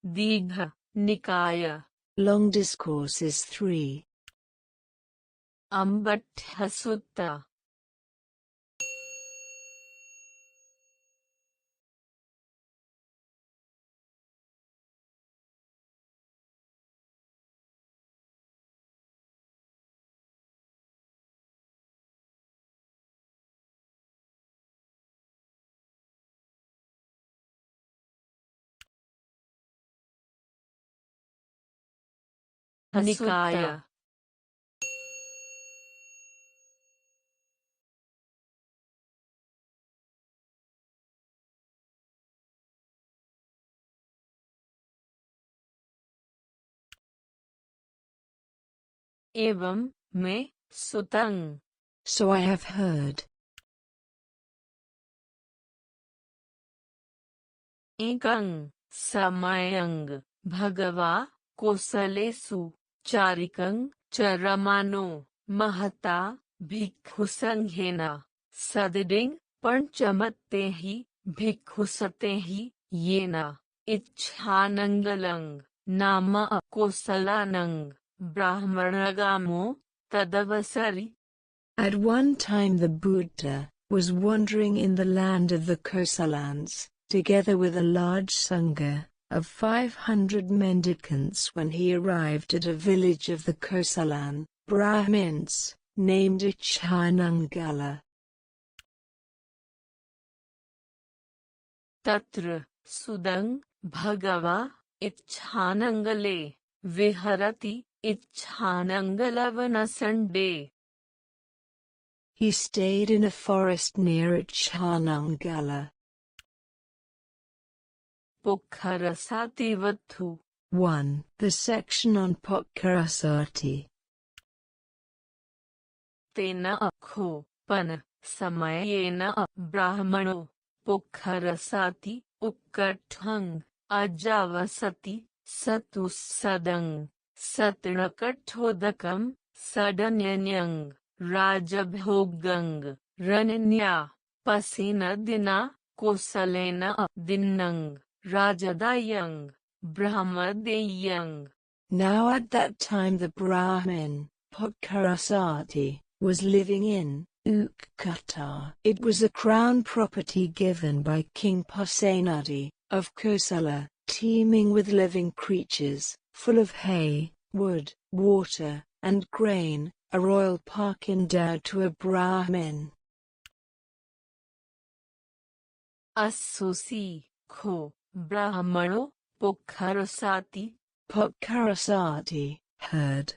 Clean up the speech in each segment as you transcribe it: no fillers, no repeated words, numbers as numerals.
Digha Nikaya. Long discourses 3. Ambattha Sutta. Nikaya. Evam me Sutang. So I have heard. Ekang Samayang Bhagava Kosalesu Charikang Charamano Mahata Bhikkhusanghena Sadiding Panchamatehi Bhikkhusatehi Yena Ichhanangalang Nama Kosalanang Brahmanagamo Tadavasari. At one time the Buddha was wandering in the land of the Kosalans, together with a large Sangha of 500 mendicants when he arrived at a village of the Kosalan Brahmins, named Ichanangala. Tatra Sudang Bhagava Ichanangale Viharati Ichanangalavanasande. He stayed in a forest near Ichanangala. Pokharasati Vattu. 1. The section on Pokharasati. Tena akho pan samayena brahmano pokharasati ukkathang ajavasati satussadang satnakathodakam sadanyanyang rajabhogang rananya pasina dina kosalena dinnang rajadayang brahmadeyang. Now at that time the Brahmin, Pokharasati, was living in Ukkata. It was a crown property given by King Pasenadi of Kosala, teeming with living creatures, full of hay, wood, water, and grain, a royal park endowed to a Brahmin. Asusi Kho Brahmano Pokharasati. Pokharasati heard.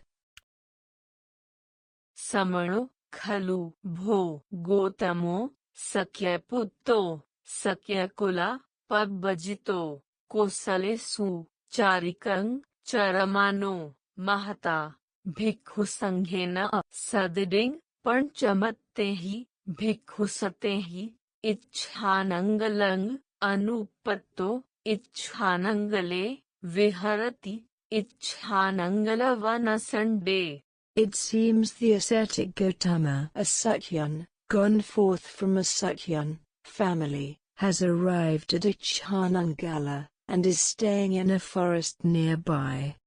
Samano Khalu Bho Gotamo Sakyaputto Sakyakula Pabhajito Kosalesu Charikang Charamano Mahata Bhikkhusanghena Sadiding Panchamatehi Bhikkhusatehi Ichanangalang Anupatto Ichanangale Viharati Ichanangalavanasande. It seems the ascetic Gautama, a Sakyan, gone forth from a Sakyan family, has arrived at Ichanangala, and is staying in a forest nearby.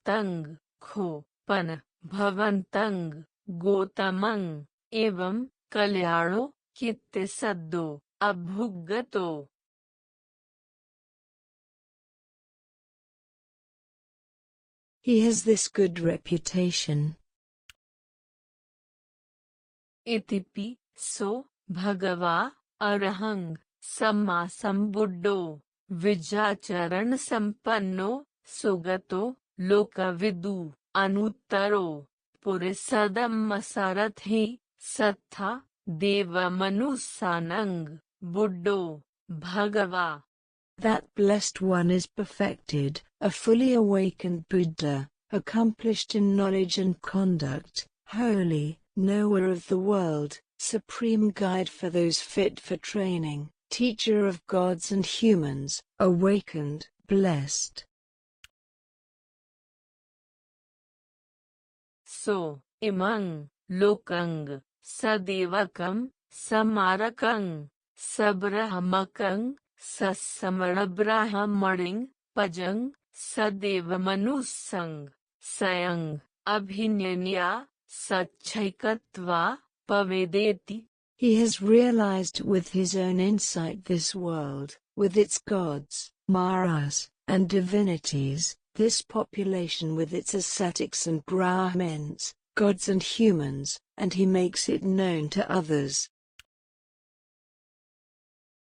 Tang Kho Pan Bhavantang Gotamang Evam Kalyano Kitte Saddo Abhugato. He has this good reputation. Itipi so Bhagava Arahang Samma Sambuddho Vijacharan Sampanno Sugato Lokavidu Anuttaro Purisadam Masarathi Sattha Deva Manusanang Buddho Bhagava. That blessed one is perfected, a fully awakened Buddha, accomplished in knowledge and conduct, holy, knower of the world, supreme guide for those fit for training, teacher of gods and humans, awakened, blessed. So, imang, lokang, sadevakam, samarakang, sabrahamakang, सस्मण ब्राह्मणिं पजं Sadaiv मनुसंग सयंग अभिन्यन्या सच्छैकत्वा पवेदेति. He has realized with his own insight this world, with its gods, maras, and divinities, this population with its ascetics and Brahmins, gods and humans, and he makes it known to others.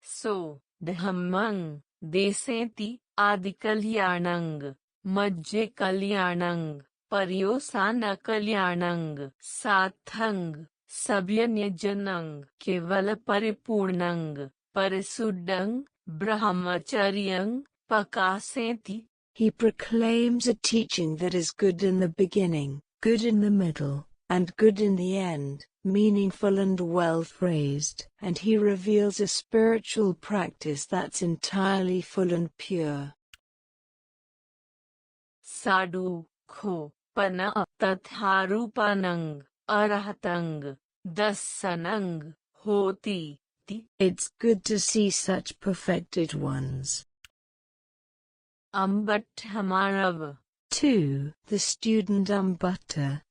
So, Dhammang, Deseti, Adikalyanang, Majje Kalyanang, Paryosana Kalyanang, Sathang, Sabyanyajanang, Kevala Paripurnang, Parisuddhang, Brahmacharyang, Pakaseti. He proclaims a teaching that is good in the beginning, good in the middle, and good in the end, meaningful and well phrased, and he reveals a spiritual practice that's entirely full and pure. Sadhu, Kho, Pana, Tatharupanang, Arahatang, Dasanang, Hoti, Ti. It's good to see such perfected ones. Ambatthamarav. 2. The student Ambutta.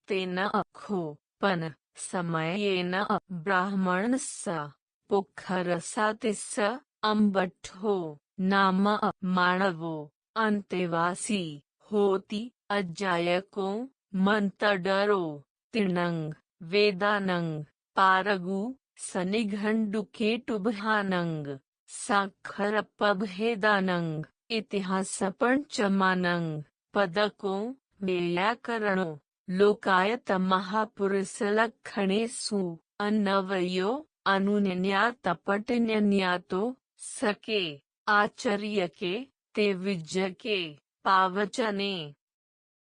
Tena Kho, Pana, Samayena Brahmanasa, Pokharasatissa, Ambattho, Nama Manavo, Antevasi, Hoti, Ajayako, Mantadaro, Tinang, Vedanang, Paragu, Sanighanduketubhanang, Sakharapabhedanang, Itihasapanchamanang, Padako, Vyakaranno, Lokayat Mahapurusalakhanesu, Annavayo, Anunyanyato, Sake, Acharyake, Te Vijake, Pavachane.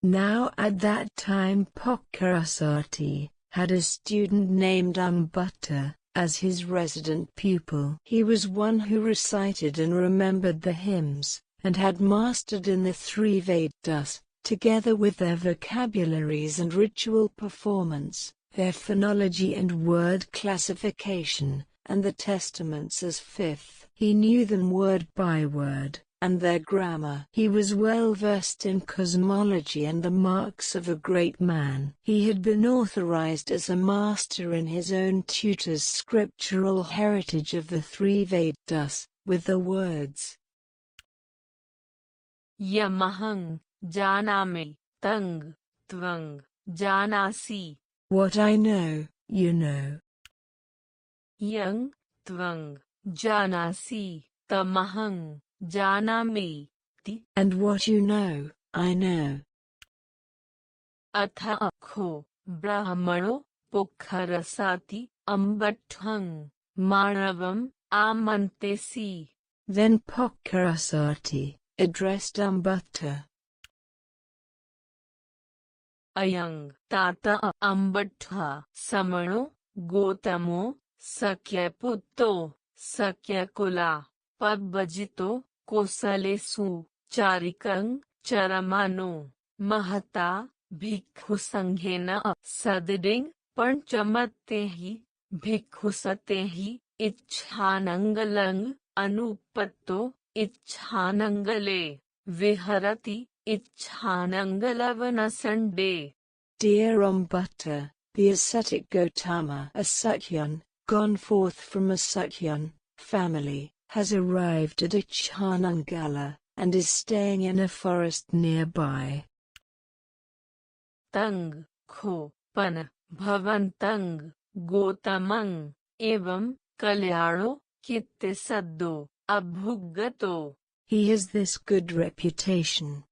Now at that time Pokharasati had a student named Ambutta as his resident pupil. He was one who recited and remembered the hymns, and had mastered in the three Vedas, together with their vocabularies and ritual performance, their phonology and word classification, and the testaments as fifth. He knew them word by word, and their grammar. He was well versed in cosmology and the marks of a great man. He had been authorized as a master in his own tutor's scriptural heritage of the three Vedas, with the words Yamahang, Janami, Tang, Tvang, Janasi. What I know, you know. Yang, Tvang, Janasi, Tamahang, Janami, Ti. And what you know, I know. Atha Kho, Brahmano, Pokharasati, Ambatthang, Manavam, Amantesi. Then Pokharasati addressed Ambutta. Ayang, Tata Ambattha, Samano, Gotamo, Sakyaputto, Sakyakula, Pabbajito, Kosalesu, Charikang, Charamano, Mahata, Bhikkhu Sanghena, Sadring, Panchamatehi, Bhikkhu Satehi, Ichhanangalang, Anupatto, Ichhanangale, Viharati, Ichhanangalavanasunde. Dear Ambutta, the ascetic Gotama, a Satyan, gone forth from a Satyan family, has arrived at Ichanangala, and is staying in a forest nearby. Tang, Kho, Pan, Bhavantang, Gotamang, Evam, Kalyano, Kitte Saddo, Abhugato. He has this good reputation.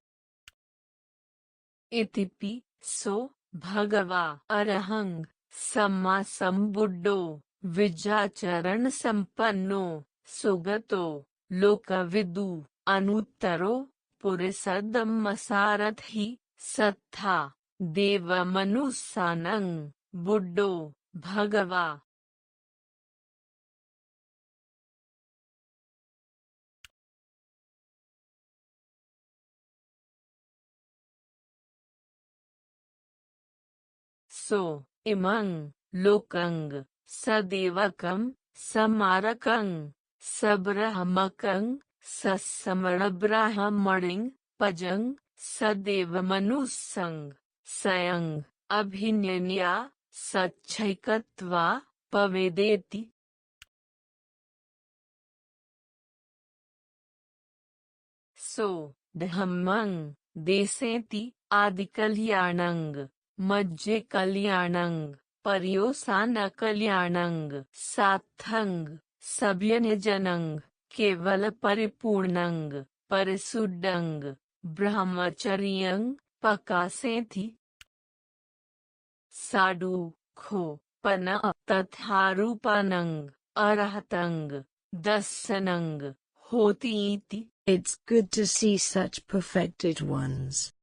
Itipi, so, Bhagava, Arahang, Samma Sambuddho, Vijacharan Sampanno, Sugato, Lokavidu, Anuttaro, Purisadammasarathi, Sattha, Deva Manusanang, Buddho, Bhagava. So, Imang, Lokang, Sadevakam, समारकं सब्रह्मकं सस्मरणब्राह्मणिं पजं सदेवमनुसं सयं अभिन्यन्या सच्छैकत्वा पवेदेति। सो धम्मं देसेति आदिकल्याणं मज्जे कल्याणं पर्योसान कल्याणं सात्थं सभ्यनजनं केवल परिपूर्णं परिशुद्धं ब्रह्मचर्यं पकासेति। साडु खो पन तथारूपानं अरहतं दस्सनं होतीति। It's good to see such perfected ones.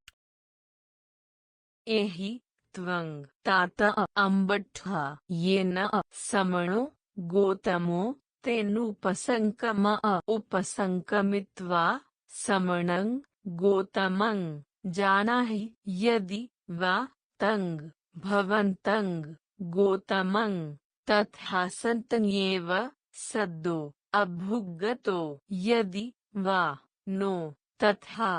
एहि त्वं तात अम्बट्ठा येन समणो गोतमो तेनुपसंकम उपसंकमित्वा समणं गोतमं जानाहि यदि वा तं भवन्तं गोतमं तथा सन्तन्येव सद्दो अभुग्गतो यदि वा नो तथा।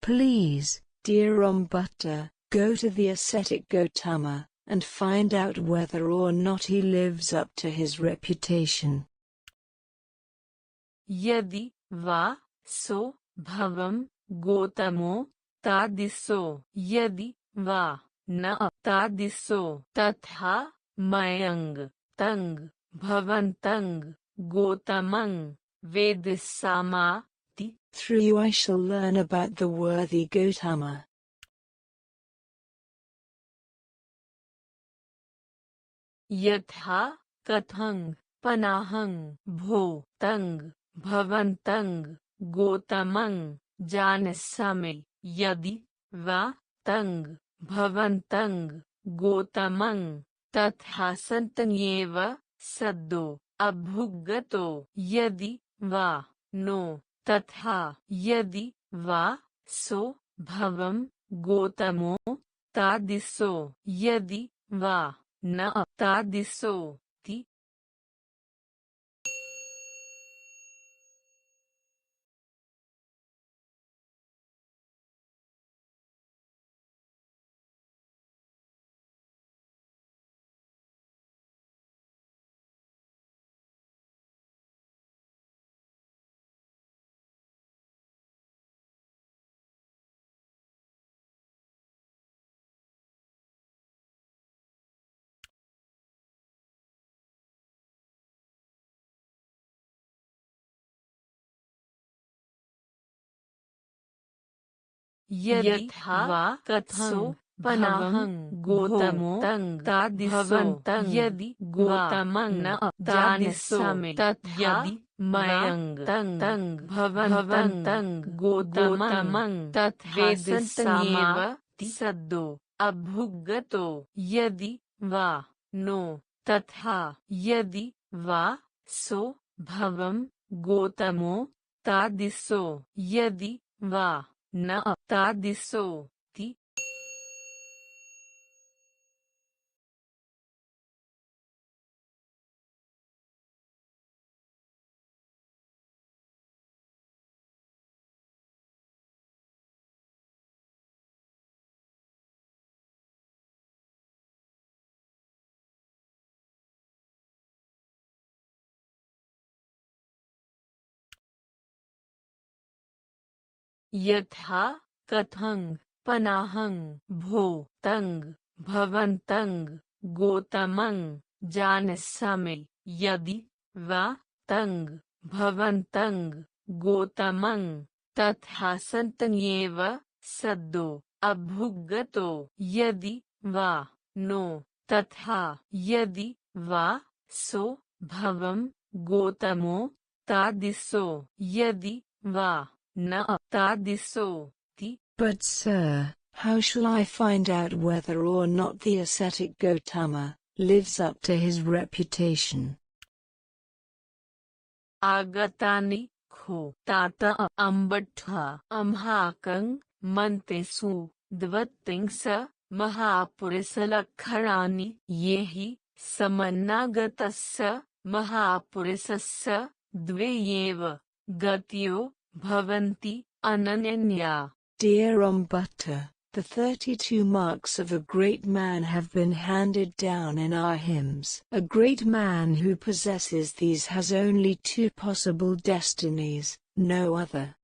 Please, dear Ambutta, go to the ascetic Gotama, and find out whether or not he lives up to his reputation. यदि वा सो भवं गोतमो तादिसो यदि वा न तादिसो तथा मयं तं भवन्तं गोतमं वेदिस्सामाति। Through you I shall learn about the worthy Gotama. यथा कथं पनाहं भो तं भवन्तं गोतमं जानस्सामि यदि वा तं भवन्तं गोतमं तथा सन्तन्येव सद्दो अभुग्गतो यदि वा नो तथा। यदि वा सो भवं गोतमो तादिसो यदि वा न तादिसो ति। यदि वा कथं पनाहं गोतमो तादिसो यदि गोतमं न तादिसो तथा मयं तं भवन्तं गोतमं तथा सन्तन्येव सद्दो अभुग्गतो यदि वा नो तथा। यदि वा सो भवं गोतमो तादिसो यदि वा न तादिसो ति। यथा कथं पनाहं भो तं भवन्तं गोतमं जानस्सामि यदि वा तं भवन्तं गोतमं तथा सन्तन्येव सद्दो अभुग्गतो यदि वा नो तथा। यदि वा सो भवं गोतमो तादिसो यदि वा न तादिसो ति। But sir, how shall I find out whether or not the ascetic Gotama lives up to his reputation? आगतानि खो तात अम्बट्ठा अम्हाकं मन्तेषु द्वत्तिंस महापुरुषलक्षणानि ये हि समन्नागतस्य महापुरुषस्य द्वे एव गतयो भवन्ति Ananya. Dear Umbutta, the 32 marks of a great man have been handed down in our hymns. A great man who possesses these has only two possible destinies, no other.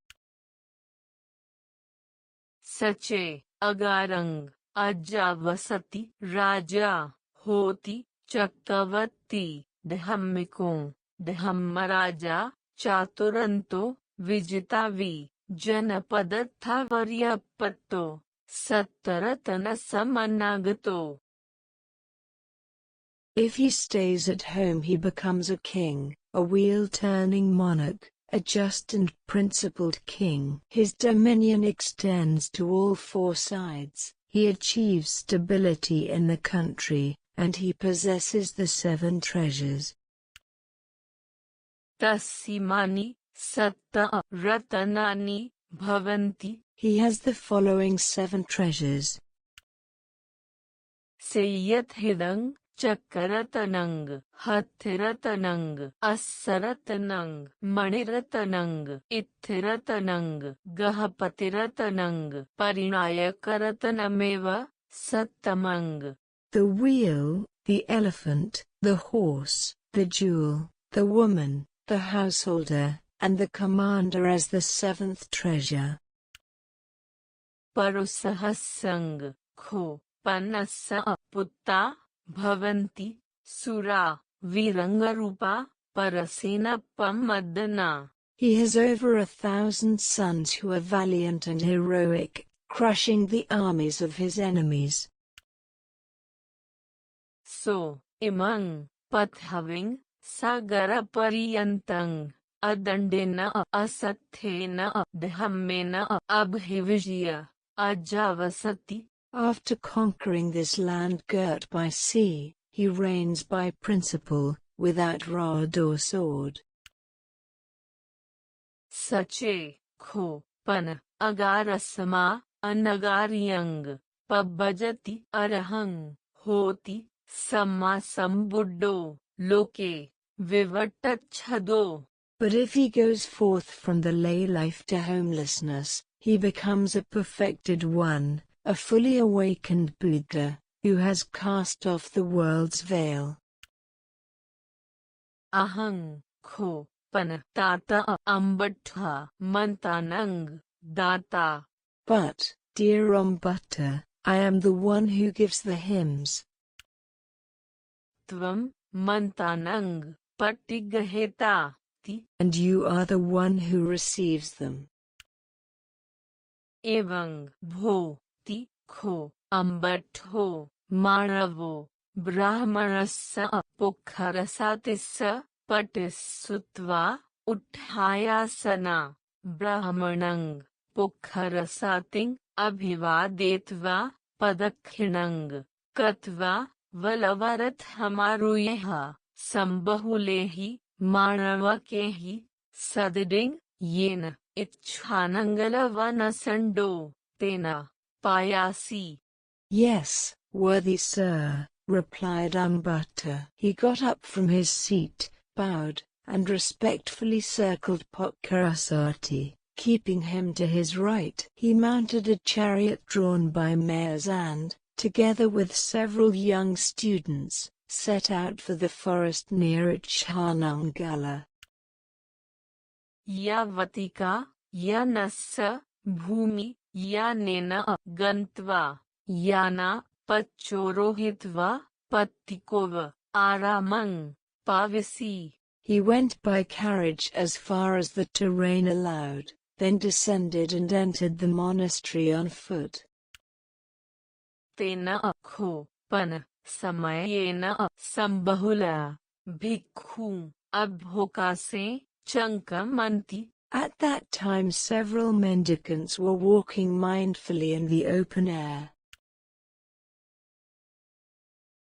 सचे अगारंग अजावसति राजा होती चक्रवर्ती धम्मिको धम्मराजा चातुरंतो विजितावी जनपदत्थावर्यपत्तो सत्तरतन समन्नागतो. If he stays at home he becomes a king, a wheel-turning monarch, a just and principled king. His dominion extends to all four sides, he achieves stability in the country, and he possesses the 7 treasures. तस्सिमानि सत्त रतनानि भवन्ति. He has the following 7 treasures. सेयत्हिदं चक्ररत्नंग हथिरत्नंग अस्सरत्नंग मणिरत्नंग इत्थिरत्नंग गहपतिरत्नंग परिणायकरत्नमेव सत्तमंग. The wheel, the elephant, the horse, the jewel, the woman, the householder, and the commander as the 7th treasure. परुसहस्संग खो पन्नस्स पुत्ता भवन्ति सुरा वीरंगरूपा परसेनपमदना. He has over 1,000 sons who are valiant and heroic, crushing the armies of his enemies. So imang pathaving sagarapariyantam adandena asathena dhammena abhivijya ajavasati. After conquering this land girt by sea, he reigns by principle, without rod or sword. Sache kho pan agarasama anagaryang pabajati arahang hoti samma sambuddho loke vivattachhado. But if he goes forth from the lay life to homelessness, he becomes a perfected one, a fully awakened Buddha, who has cast off the world's veil. Ahang kho pan tata ambattha mantanang data. But, dear Umbutta, I am the one who gives the hymns. Tvam mantanang patigaheta ti. And you are the one who receives them. Evang bho ti kho ambattho manavo brahmanassa pokharasatissa patissutva utthayasana brahmanang pokharasating abhivadetva padakhinang katva valavarat hamaruyeha sambahulehi manavakehi sadiding yen ichhanangalavanasandu tena payasi. Yes, worthy sir, replied Umbutta. He got up from his seat, bowed, and respectfully circled Potkarasati, keeping him to his right. He mounted a chariot drawn by mares and, together with several young students, set out for the forest near Ichanangala. Yavatika yanassa bhumi yanena gantva yana pachorohitva pattikova aramang pavisi. He went by carriage as far as the terrain allowed, then descended and entered the monastery on foot. Tena kho pan samayena sambahula bhikkhu abhokase chankamanti. At that time several mendicants were walking mindfully in the open air.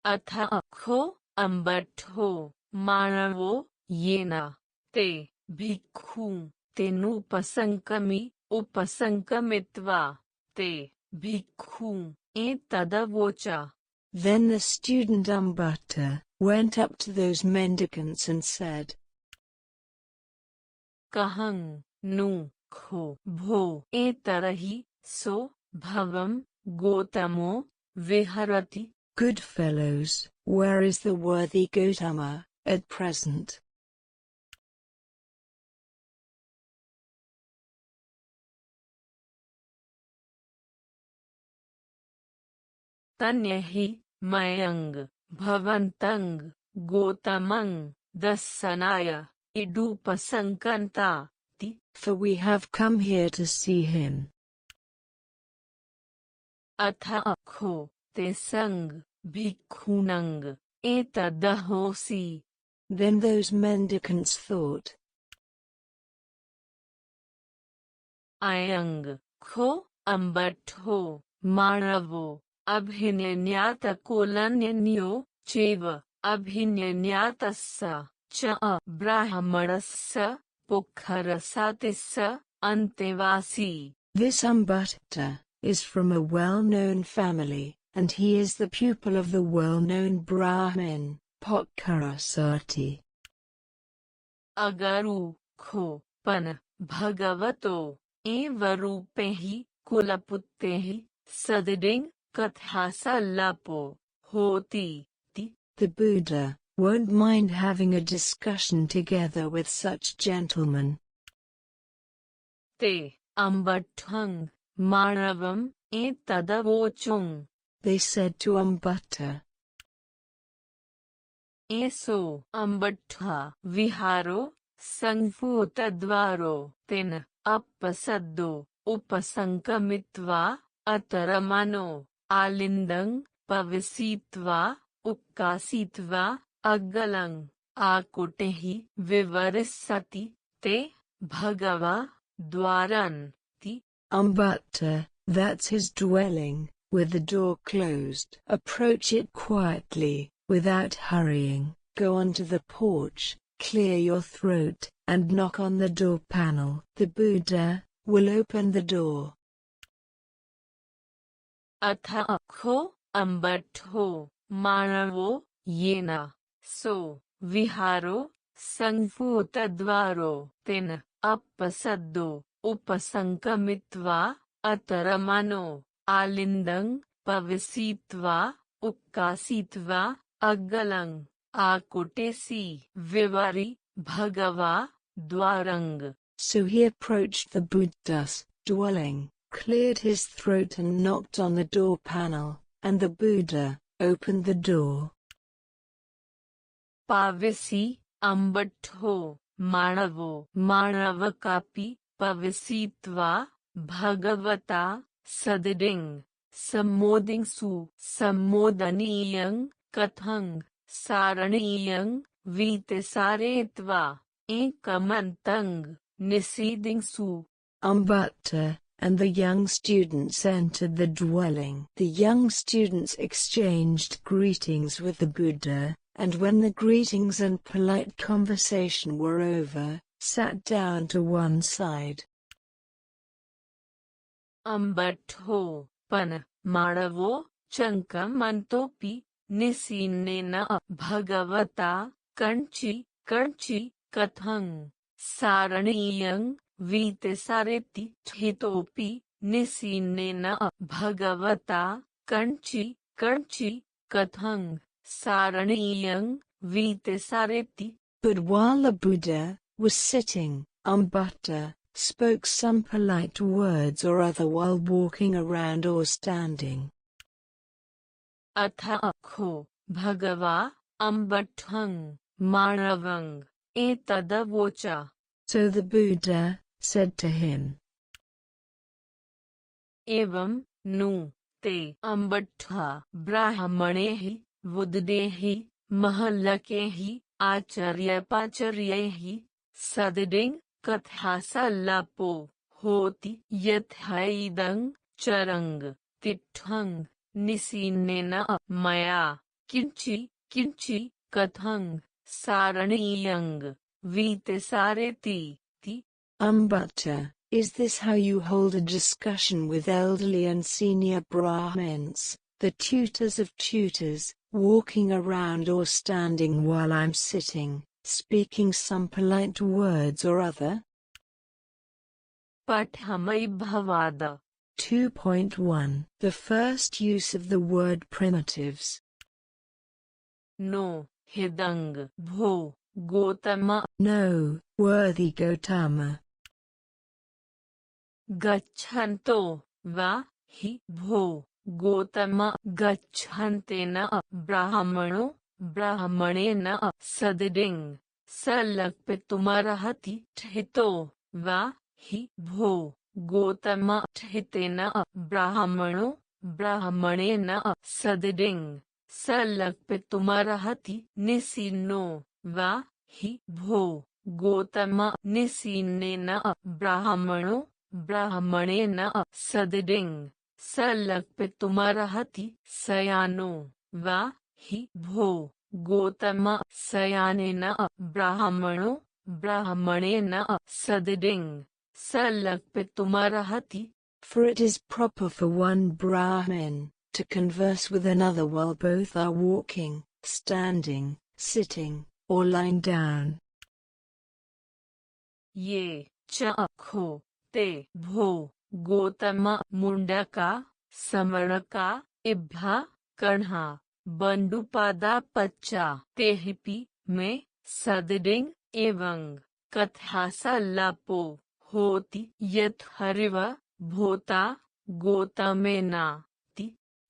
Atha kho ambattho manavo yena te bhikkhu tenupasankami upasankamitva te bhikkhu etadavocha. Then the student Umbutta went up to those mendicants and said, Kahang nu kho bho etarahi so bhavam Gotamo viharati. Good fellows, where is the worthy Gotama at present? Tanyahi mayang bhavantang Gotamang dasanaya idupasankanta. For we have come here to see him. Atha kho te sang bhikkhunang etadahosi. Then those mendicants thought, Ayang kho ambatho maravo abhinyanyata kolanyanyo cheva abhinyanyatasya cha brahmanasya pokharasatissa antevasi. This Umbutta is from a well-known family, and he is the pupil of the well-known Brahmin, Pokharasati. Agaru kho pan bhagavato evarupehi kulaputtehi sadiding kathasa lapo hoti. The Buddha won't mind having a discussion together with such gentlemen. Te ambathang manavam etadavochung. They said to Umbutta, Eso ambattha viharo sangphutadvaro ten appasaddo upasankamitva ataramano alindang pavisitva ukkasitva aggalang akutehi vivarissati te bhagava dwaran. Umbutta, that's his dwelling, with the door closed. Approach it quietly, without hurrying. Go onto the porch, clear your throat, and knock on the door panel. The Buddha will open the door. Atha kho ambattho manavo yena so viharo sangphutadvaro ten appasaddo upasankamitva ataramano alindang pavisitva ukkasitva aggalang akutesi vivari bhagava dwarang. So he approached the Buddha's dwelling, cleared his throat and knocked on the door panel, and the Buddha opened the door. Pavisi ambattho manavo manavakapi pavisitva bhagavata sadiding samodingsu samodaniyang kathang saraniyang vitesaretva ekamantang nisidingsu. Umbutta and the young students entered the dwelling. The young students exchanged greetings with the Buddha, and when the greetings and polite conversation were over, sat down to one side. Ambattho pan manavo chankamantopi nisinena bhagavata kanchi kathang saraniyang vitesareti hitopi nisinena bhagavata kanchi kathang saraniyang vitesareti. But while the Buddha was sitting, Umbutta spoke some polite words or other while walking around or standing. Atha kho bhagava ambatthang manavang etadavocha. So the Buddha said to him, Evam nu te ambattha brahmanehi vuddehi mahallakehi acharyapacaryehi sadiding kathasa lapo hoti yathaidang charang tithang nisinena maya kinchi kathang saraniyang vitesareti. Umbutta, is this how you hold a discussion with elderly and senior Brahmins? the tutors of tutors, walking around or standing while I'm sitting, speaking some polite words or other. Pathamai 2.1 The first use of the word primitives. No, Hidang, Bho, Gotama. No, worthy Gotama. Gacchanto, Va, Hi, Bho, Gotama. Gacchantena, Brahmano, Brahmanena, Sadiding. Salakpetumarahati, Thito, Va, Hi, Bho, Gotama. Thitena, Brahmano, Brahmanena, Sadiding. Salakpetumarahati, Nisino, Va, Hi, Bho, Gotama. Nisinena, Brahmano, Brahmanena, Sadiding. Salakpetumarahati, Sayano, Va, Hi, Bho, Gotama. Sayanena, Brahmano, Brahmanena, Sadiding. Salakpetumarahati. For it is proper for one Brahmin to converse with another while both are walking, standing, sitting, or lying down. Ye, Chakho, Te, Bho, Gotama. Mundaka, Samaraka, Ibha, Kanha, Bandupada Pacha. Tehipi, Me, Sadiding, Evang, Kathasa Lapo, Hoti. Yet Hariva, Bhota, Gotamena.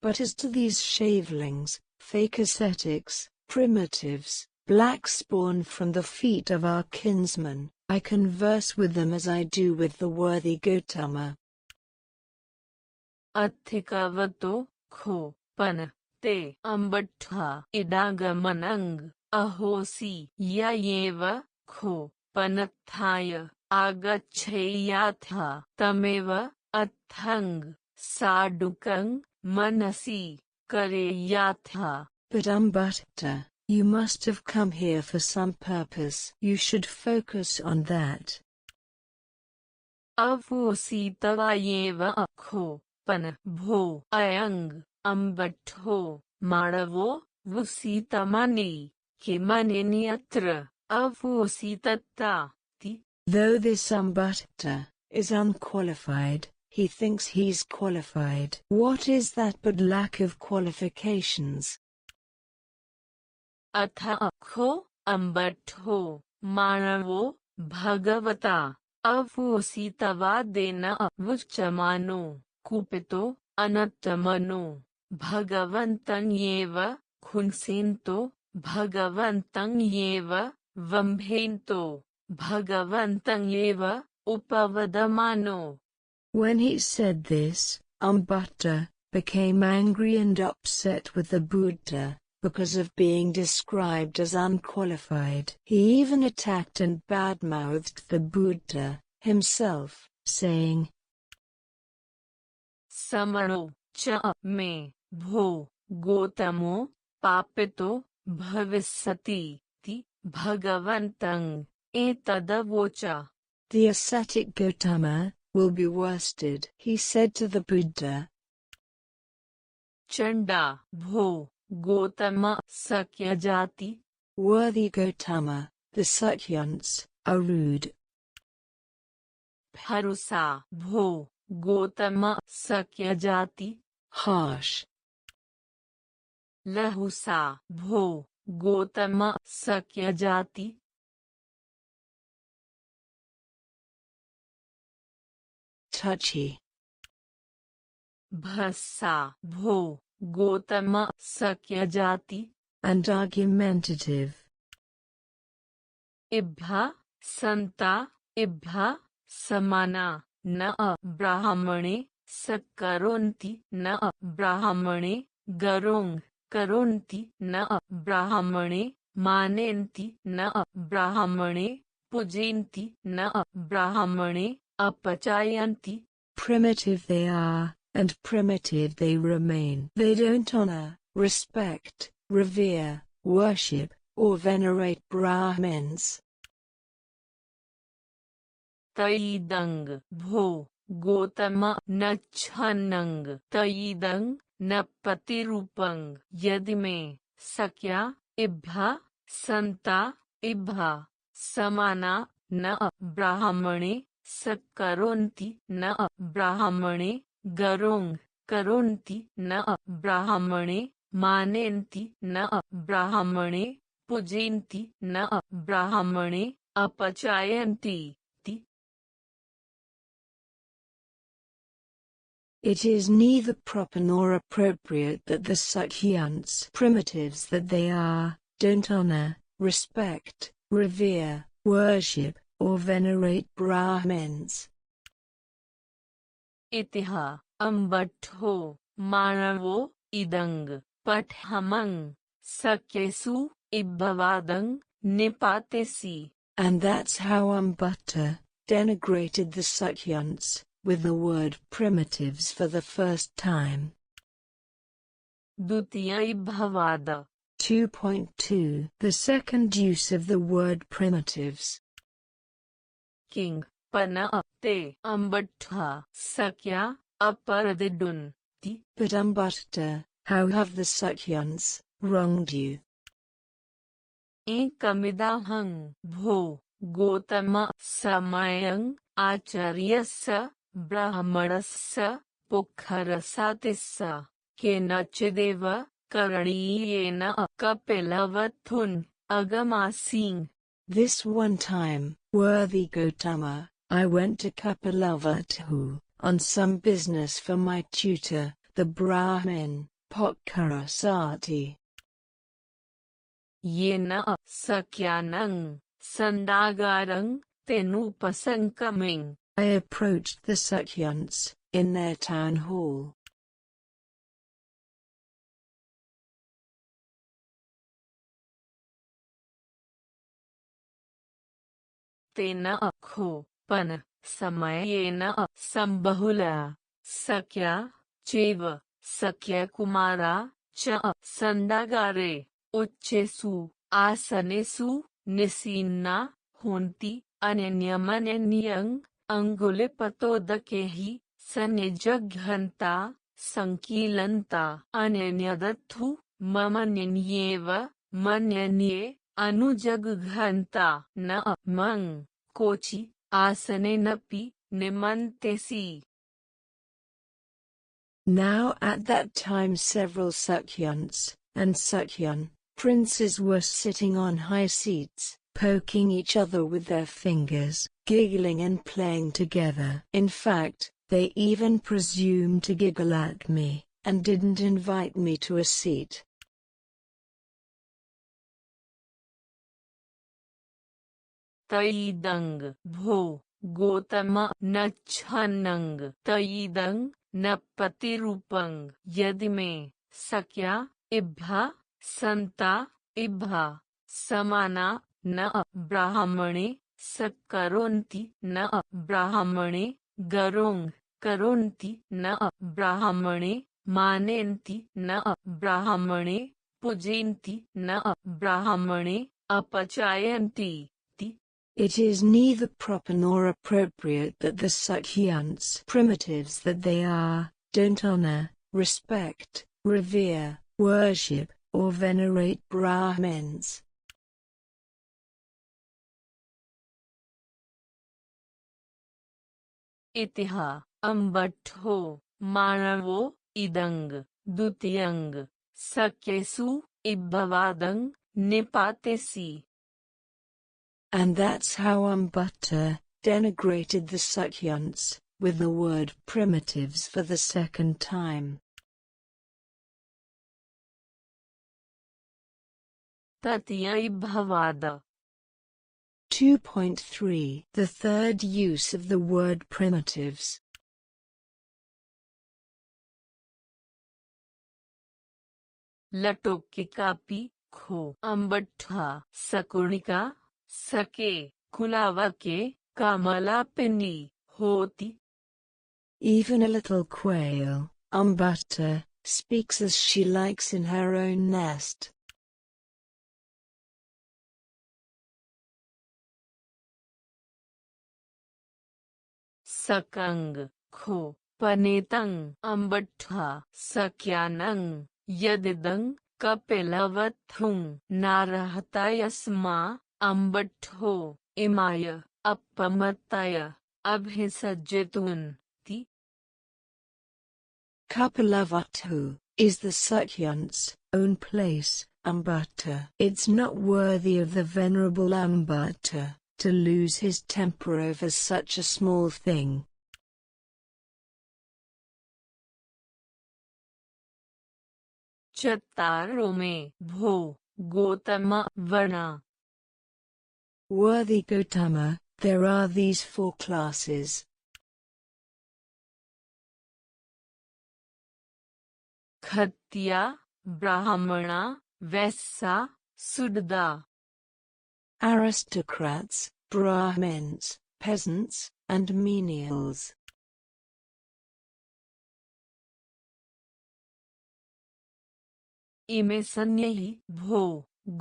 But as to these shavelings, fake ascetics, primitives, black spawn from the feet of our kinsmen, I converse with them as I do with the worthy Gotama. Athikavato, Kho, Pan, Te, Ambatha, Idagamanang, Ahosi, Yayeva, Kho, Panathaya, Agachayatha, Tameva, Athang, Sadukang, Manasi, Kareyatha. But Ambutta, you must have come here for some purpose. You should focus on that. Avositavayeva Kho, Pan, Bho, Ayang, Ambatho, Madavo, Vusitamani, Kimaniniatra, Avositatta. Though this Ambutta is unqualified, he thinks he's qualified. What is that but lack of qualifications? Atha Kho, Ambatho, Manavo, Bhagavata, Avositavadena Vuchamano, Kupito, Anattamano, Bhagavantang Yeva, Khunsinto, Bhagavantang Yeva, Vambhento, Bhagavantang Yeva, Upavadamano. When he said this, Ambutta became angry and upset with the Buddha, because of being described as unqualified. He even attacked and badmouthed the Buddha himself, saying, Samano, Cha, Me, Bho, Gotamo, Papito, Bhavisati, Ti, Bhagavantang, Etadavocha. The ascetic Gotama will be worsted. He said to the Buddha, Chanda, Bho, Gotama, Sakyajati. Worthy Gotama, the Sakyants are rude. Bharusa, Bho, Gotama, Sakyajati. Harsh. Lahusa, Bho, Gotama, Sakyajati. Touchy. Bhassa, Bho, Gotama, Sakyajati. And argumentative. Ibha, Santa, Ibha, Samana, Na Brahmane, Sakaronti, Na Brahmane, Garung, Karonti, Na Brahmane, Manenti, Na Brahmane, Pujinti, Na Brahmane, Apachayanti. Primitive they are, and primitive they remain. They don't honor, respect, revere, worship, or venerate Brahmins. Taidang, Bho, Gotama, Nachanang. Taidang, न प्रतिरूपं यदि में सक्या इभ्या संता इभ्या समाना न ब्राह्मणे सकरोन्ति न ब्राह्मणे गरोङ् करोन्ति न ब्राह्मणे मानेन्ति न ब्राह्मणे पूजयन्ति न ब्राह्मणे अपचायन्ति ति। It is neither proper nor appropriate that the Sukyants, primitives that they are, don't honor, respect, revere, worship, or venerate Brahmins. इतिहा अम्बट्ठो मानवो इदंग पठमंग सक्येसु इब्बवादंग निपातेसी. And that's how Umbutta denigrated the Sukyants with the word primitives for the first time. द्वितीय इब्बवाद 2.2 The second use of the word primitives. King pana te अम्बट्ठा सक्या अपरदिडुन ति. But Umbutta, how have the Sukyants wronged you? एकमिदाहं भो गोतम समयं आचार्यस्य ब्राह्मणस्य पुखरसातिस्स केनचिदेव करणीयेन कपिलवथुन् अगमासीं. This one time, worthy Gotama, I went to Kapilavatthu on some business for my tutor, the Brahmin, Pokharasati. Yen सक्यानं संदागारं तेनुपसंकमिं. I approached the Sukyants in their town hall. तेन खो पन समयेन संबहुला सक्या चैव सक्यकुमारा च संदागारे उच्चेषु आसनेषु निसीन्ना होन्ति अनन्यमनन्यं अंगुलिपतोदकैः सन्निजघ्नता संकीलन्ता अनन्यदत्थु ममन्यन्येव मन्यन्ये अनुजघ्नता न मं कोचि आसनेनपि निमन्तेसि. Now at that time several Sukyants and Sukyan princes were sitting on high seats, poking each other with their fingers, giggling and playing together. In fact, they even presumed to giggle at me, and didn't invite me to a seat. तयिदंग भो गोतम न छन्नंग तयिदंग न प्रतिरूपंग यदि में सक्या इभ्या संता इभ्या समाना न ब्राह्मणे सकरोन्ति न ब्राह्मणे गरोङ् करोन्ति न ब्राह्मणे मानेन्ति न ब्राह्मणे पूजयन्ति न ब्राह्मणे अपचायन्ति. It is neither proper nor appropriate that the Sukyants, primitives that they are, don't honor, respect, revere, worship, or venerate Brahmins. इतिहा अम्बट्ठो मानवो इदंग द्वितीयंग सक्येषु इब्बवादं निपातेसि. And that's how Umbutta denigrated the Sukyants with the word primitives for the second time. तृतीय इब्बवाद 2.3 The third use of the word primitives. लटोकिकापि खो अम्बट्ठा सकुणिका सके कुलावके कमलापिनी होती. Even a little quail, Umbutta, speaks as she likes in her own nest. Sakang खो पनेतं अम्बट्ठा सक्यानं यदिदं कपिलवत्थुं नारहता यस्मा अम्बट्ठो EMI अपमत्ताय अभिसज्जितुन् ति Kapilavatthu is the Satyant's own place, Ambatta. It's not worthy of the venerable Ambatta to lose his temper over such a small thing. चत्तारो में भो गोतम वर्णा Worthy Gotama, there are these 4 classes. खत्या ब्राह्मणा वैसा सुडदा Aristocrats, Brahmins, peasants, and menials. इमे सन्यहि भो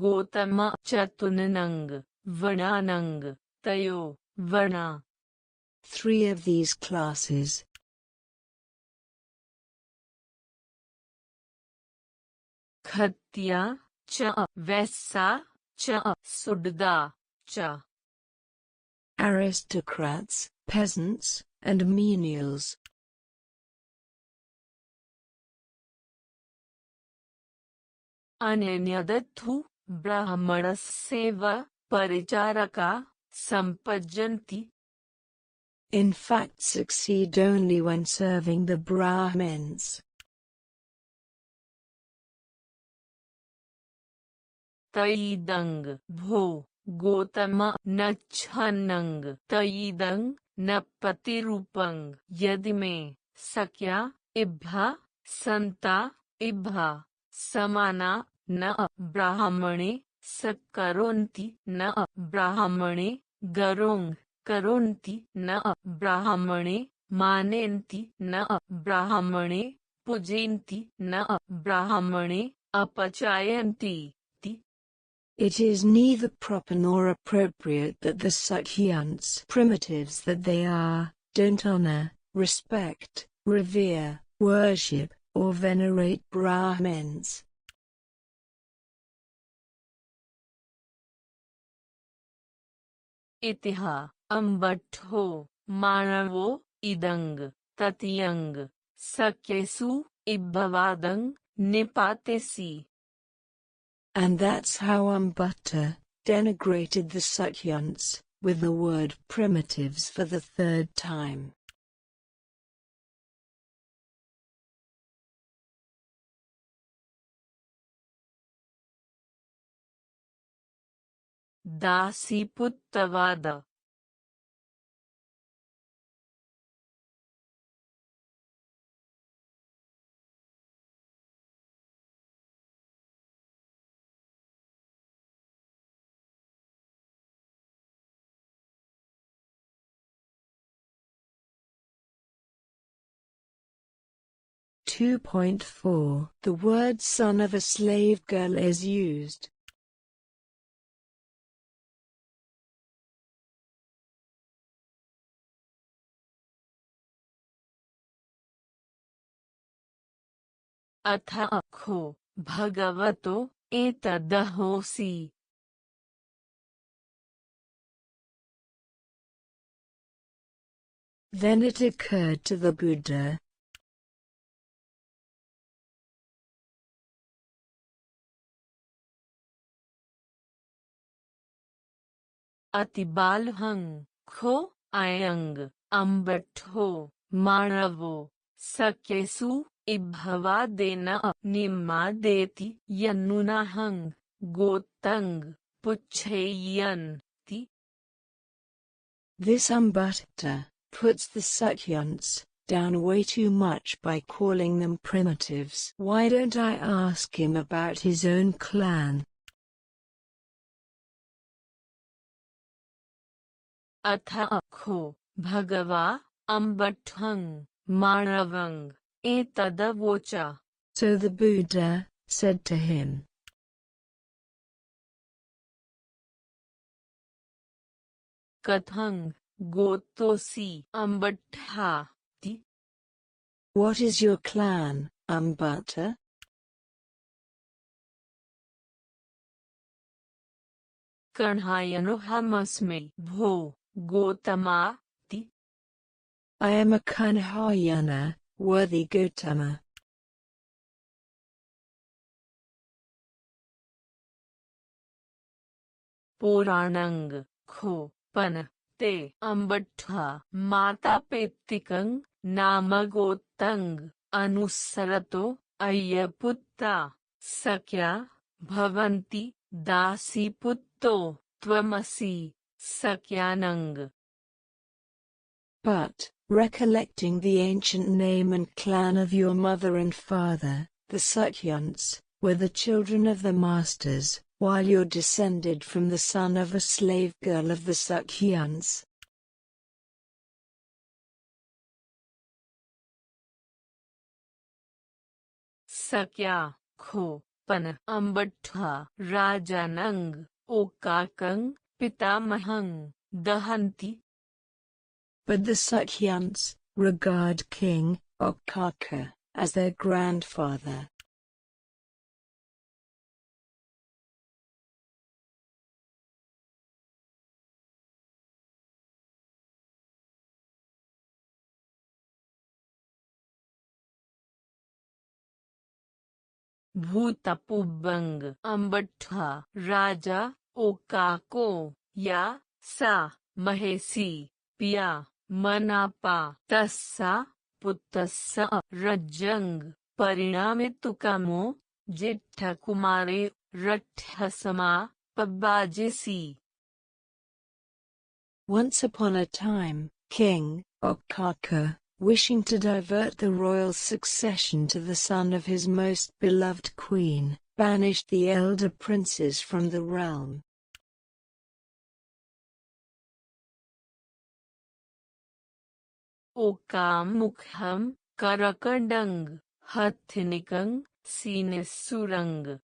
गोतम चतुनंग वर्णानंग तयो वर्णा 3 of these classes. खत्या च वैसा च सुडदा च Aristocrats, peasants, and menials. अनन्यदत्थु ब्राह्मणस्येव परिचारका संपज्जन्ति In fact succeed only when serving the Brahmins. तयीदंग भो गोतम नच्छनंग तयीदंग न पतिरूपंग यदि में सक्या इब्भा संता इब्भा समाना न ब्राह्मणे सकरोन्ति न ब्राह्मणे गरोंग करोन्ति न ब्राह्मणे मानेन्ति न ब्राह्मणे पूजयन्ति न ब्राह्मणे अपचायन्ति It is neither proper nor appropriate that the Sakyants, primitives that they are, don't honor, respect, revere, worship, or venerate Brahmins. इतिहा अम्बट्ठो मानवो इदंग ततियंग सक्येसु इब्बवादंग निपातेसी And that's how Ambatta denigrated the Sakyants with the word primitives for the 3rd time. दासीपुत्तवाद Two point 4. The word son of a slave girl is used. अथ अखो भगवतो एतदहोसि Then it occurred to the Buddha. अतिबालहं खो आयंग अम्बट्ठो मानवो सक्येसु इब्भवादेन निम्मादेति यन्नुनाहं गोतंग पुच्छेयन्ति This Ambatta puts the Sakyants down way too much by calling them primitives. Why don't I ask him about his own clan? अथ अखो भगवा अम्बट्ठं मानवं एतदवोचा So the Buddha said to him, कथं गोतोसी अम्बट्ठा What is your clan, Umbata? Kanhayanuhamasme bho Gotama. I am a Kanhayana, worthy Gotama. Puranang kho pan te ambattha mata pettikang namagotang anusarato ayyaputta sakya bhavanti dasi putto tvamasi sakyanang. But, recollecting the ancient name and clan of your mother and father, the Sakyans, were the children of the masters, while you're descended from the son of a slave girl of the Sakyans. Sakya kho pan ambattha rajanang okakang pitamahang dahanti. But the Sakyans regard King Okaka as their grandfather. Bhutapubbang ambattha raja okako ya sa mahesi piya manapa tassa puttassa rajang parinamitukamo jittha kumare ratthasama pabajisi. Once upon a time, King Okaka, wishing to divert the royal succession to the son of his most beloved queen, banished the elder princes from the realm. Okamukham karakandang hathinikang sinesurang.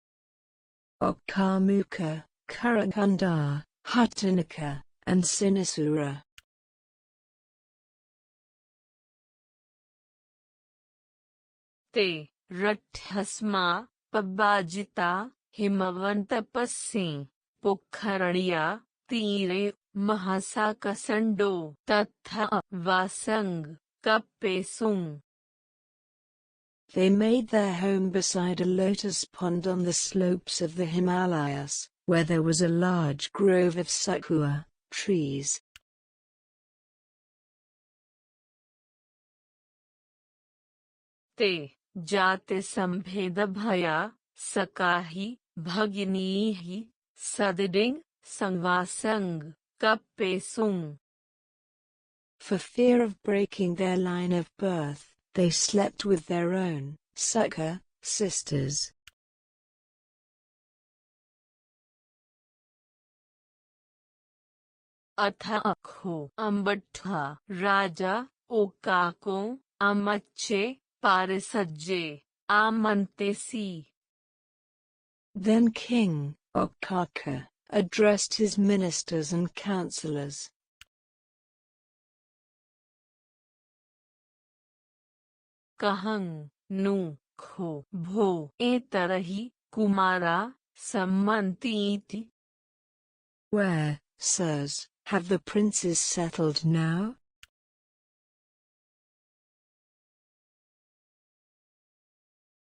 Okamuka, Karakanda, Hutanika, and Sinisura. Te ratthasma pabajita himavantapassi pokharaniya tire mahasakasando tatha vasang kappesung. They made their home beside a lotus pond on the slopes of the Himalayas, where there was a large grove of sakura trees. Te jate sambheda bhaya sakahi bhaginihi sadiding sangvasang kappesung. For fear of breaking their line of birth, they slept with their own Sakha sisters. Atha kho ambattha raja okako amache parisajje amantesi. Then King Okaka addressed his ministers and counselors. Kahang nu kho bho etarahi kumara sammantiti. Where, sirs, have the princes settled now?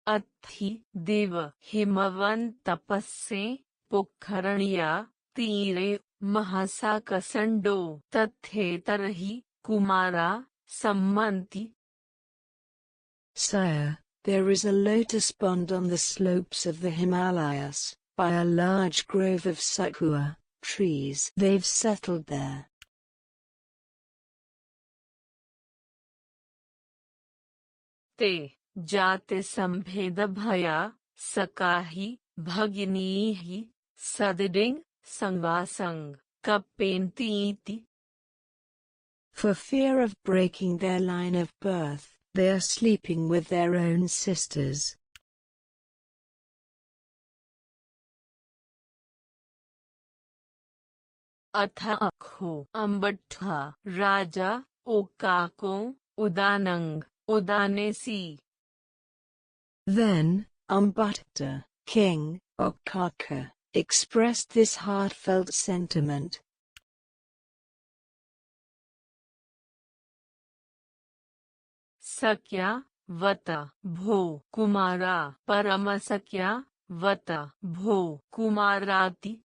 Athi deva himavantapasse pokharaniya tire mahasakasando tathetarahi kumara sammanti. Sire, there is a lotus pond on the slopes of the Himalayas, by a large grove of sakura trees. They've settled there. Te jate sambheda bhaya sakahi bhaginihi sadiding sangvasang kapentiti. For fear of breaking their line of birth, they are sleeping with their own sisters. Atha kho ambattha raja okako udanang उदानेसी. Then, Umbutta, king of Kaka, expressed this heartfelt sentiment. सक्या वता भो कुमारा परमसक्या वता भो कुमाराति.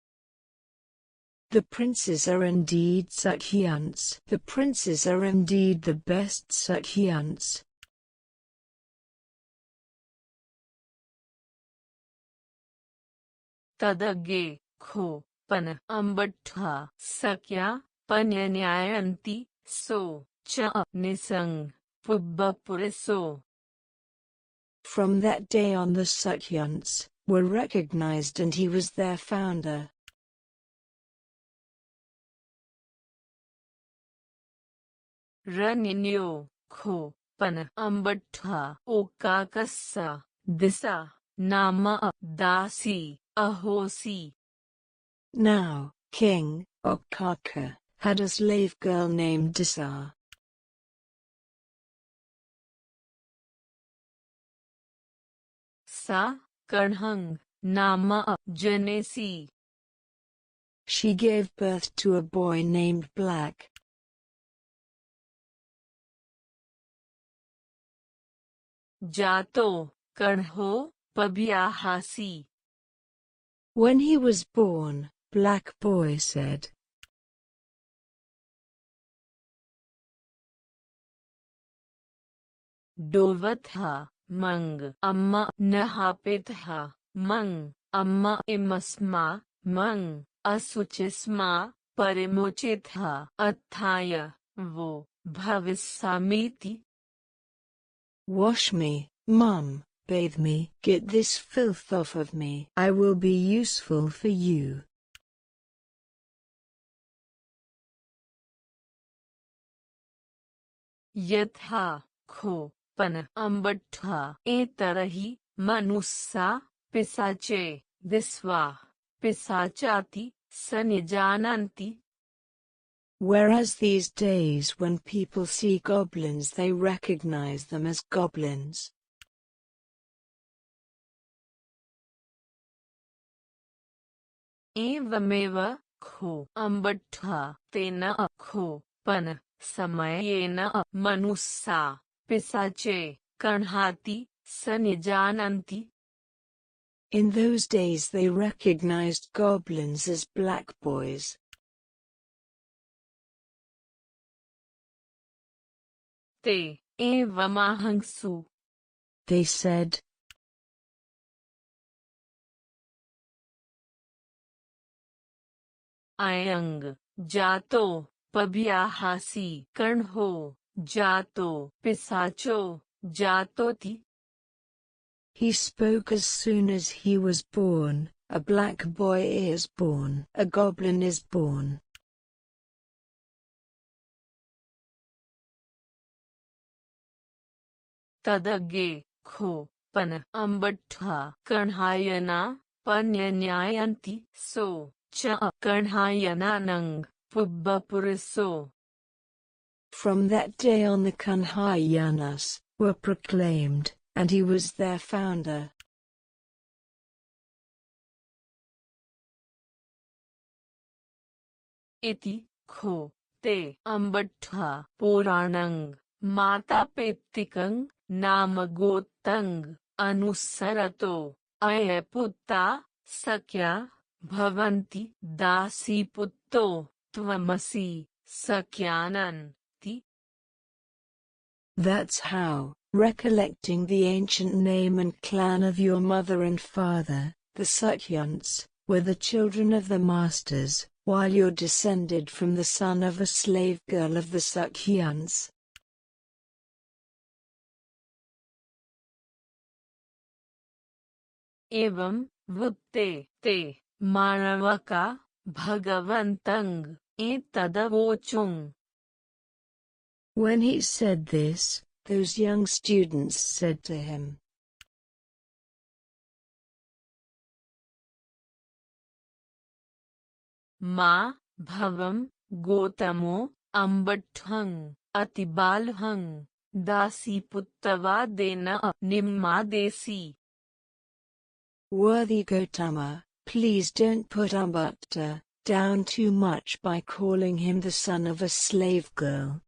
The princes are indeed Sakyants. The princes are indeed the best Sakyants. तदगे खो पन अम्बट्ठा सक्या पन्यन्यायन्ति सो च निसंग पुब्बपुरिसो. From that day on the Sakyants were recognized and he was their founder. Raninyo खो पन अम्बट्ठा ओकाकस्सा दिसा nama dasi ahosi. Now, King Okaka had a slave girl named Disa. Sa karhang nama janesi. She gave birth to a boy named Black. Jato karho pabhyahasi. When he was born, Black Boy said, Dovatha mang amma nahapitha mang amma imasma mang asuchisma parimochitha athaya wo bhavisamiti. Wash me, Mum, bathe me, get this filth off of me. I will be useful for you. Yatha kho pan ambattha etarahi manussa pisache disva pisachati sanijananti. Whereas these days when people see goblins they recognize them as goblins. Evameva kho ambattha tena kho pan samayena manussa pisache kanhati sanijananti. In those days they recognized goblins as black boys. Te evamahangsu. They said, Ayang jato pabhyahasi karnho jato pisacho jatoti. he spoke as soon as he was born, a black boy is born, a goblin is born. Tadage kho pan ambattha karnhayana panyanyayanti so cha karnhayananang pubbapuriso. From that day on the Kanhayanas were proclaimed, and he was their founder. Iti kho te ambattha puranang matapeptikang namagotang anusarato ayaputta sakya bhavanti dasiputto tvamasi sakyananti. That's how, recollecting the ancient name and clan of your mother and father, the Sakyants, were the children of the masters, while you're descended from the son of a slave girl of the Sakyants. Evam vutte te maravaka bhagavantang etadavochung. When he said this, those young students said to him, Ma bhavam gotamo ambatthang atibalhang दासी पुत्तवा देना निम्मादेसी. Worthy Gautama, please don't put Ambutta down too much by calling him the son of a slave girl.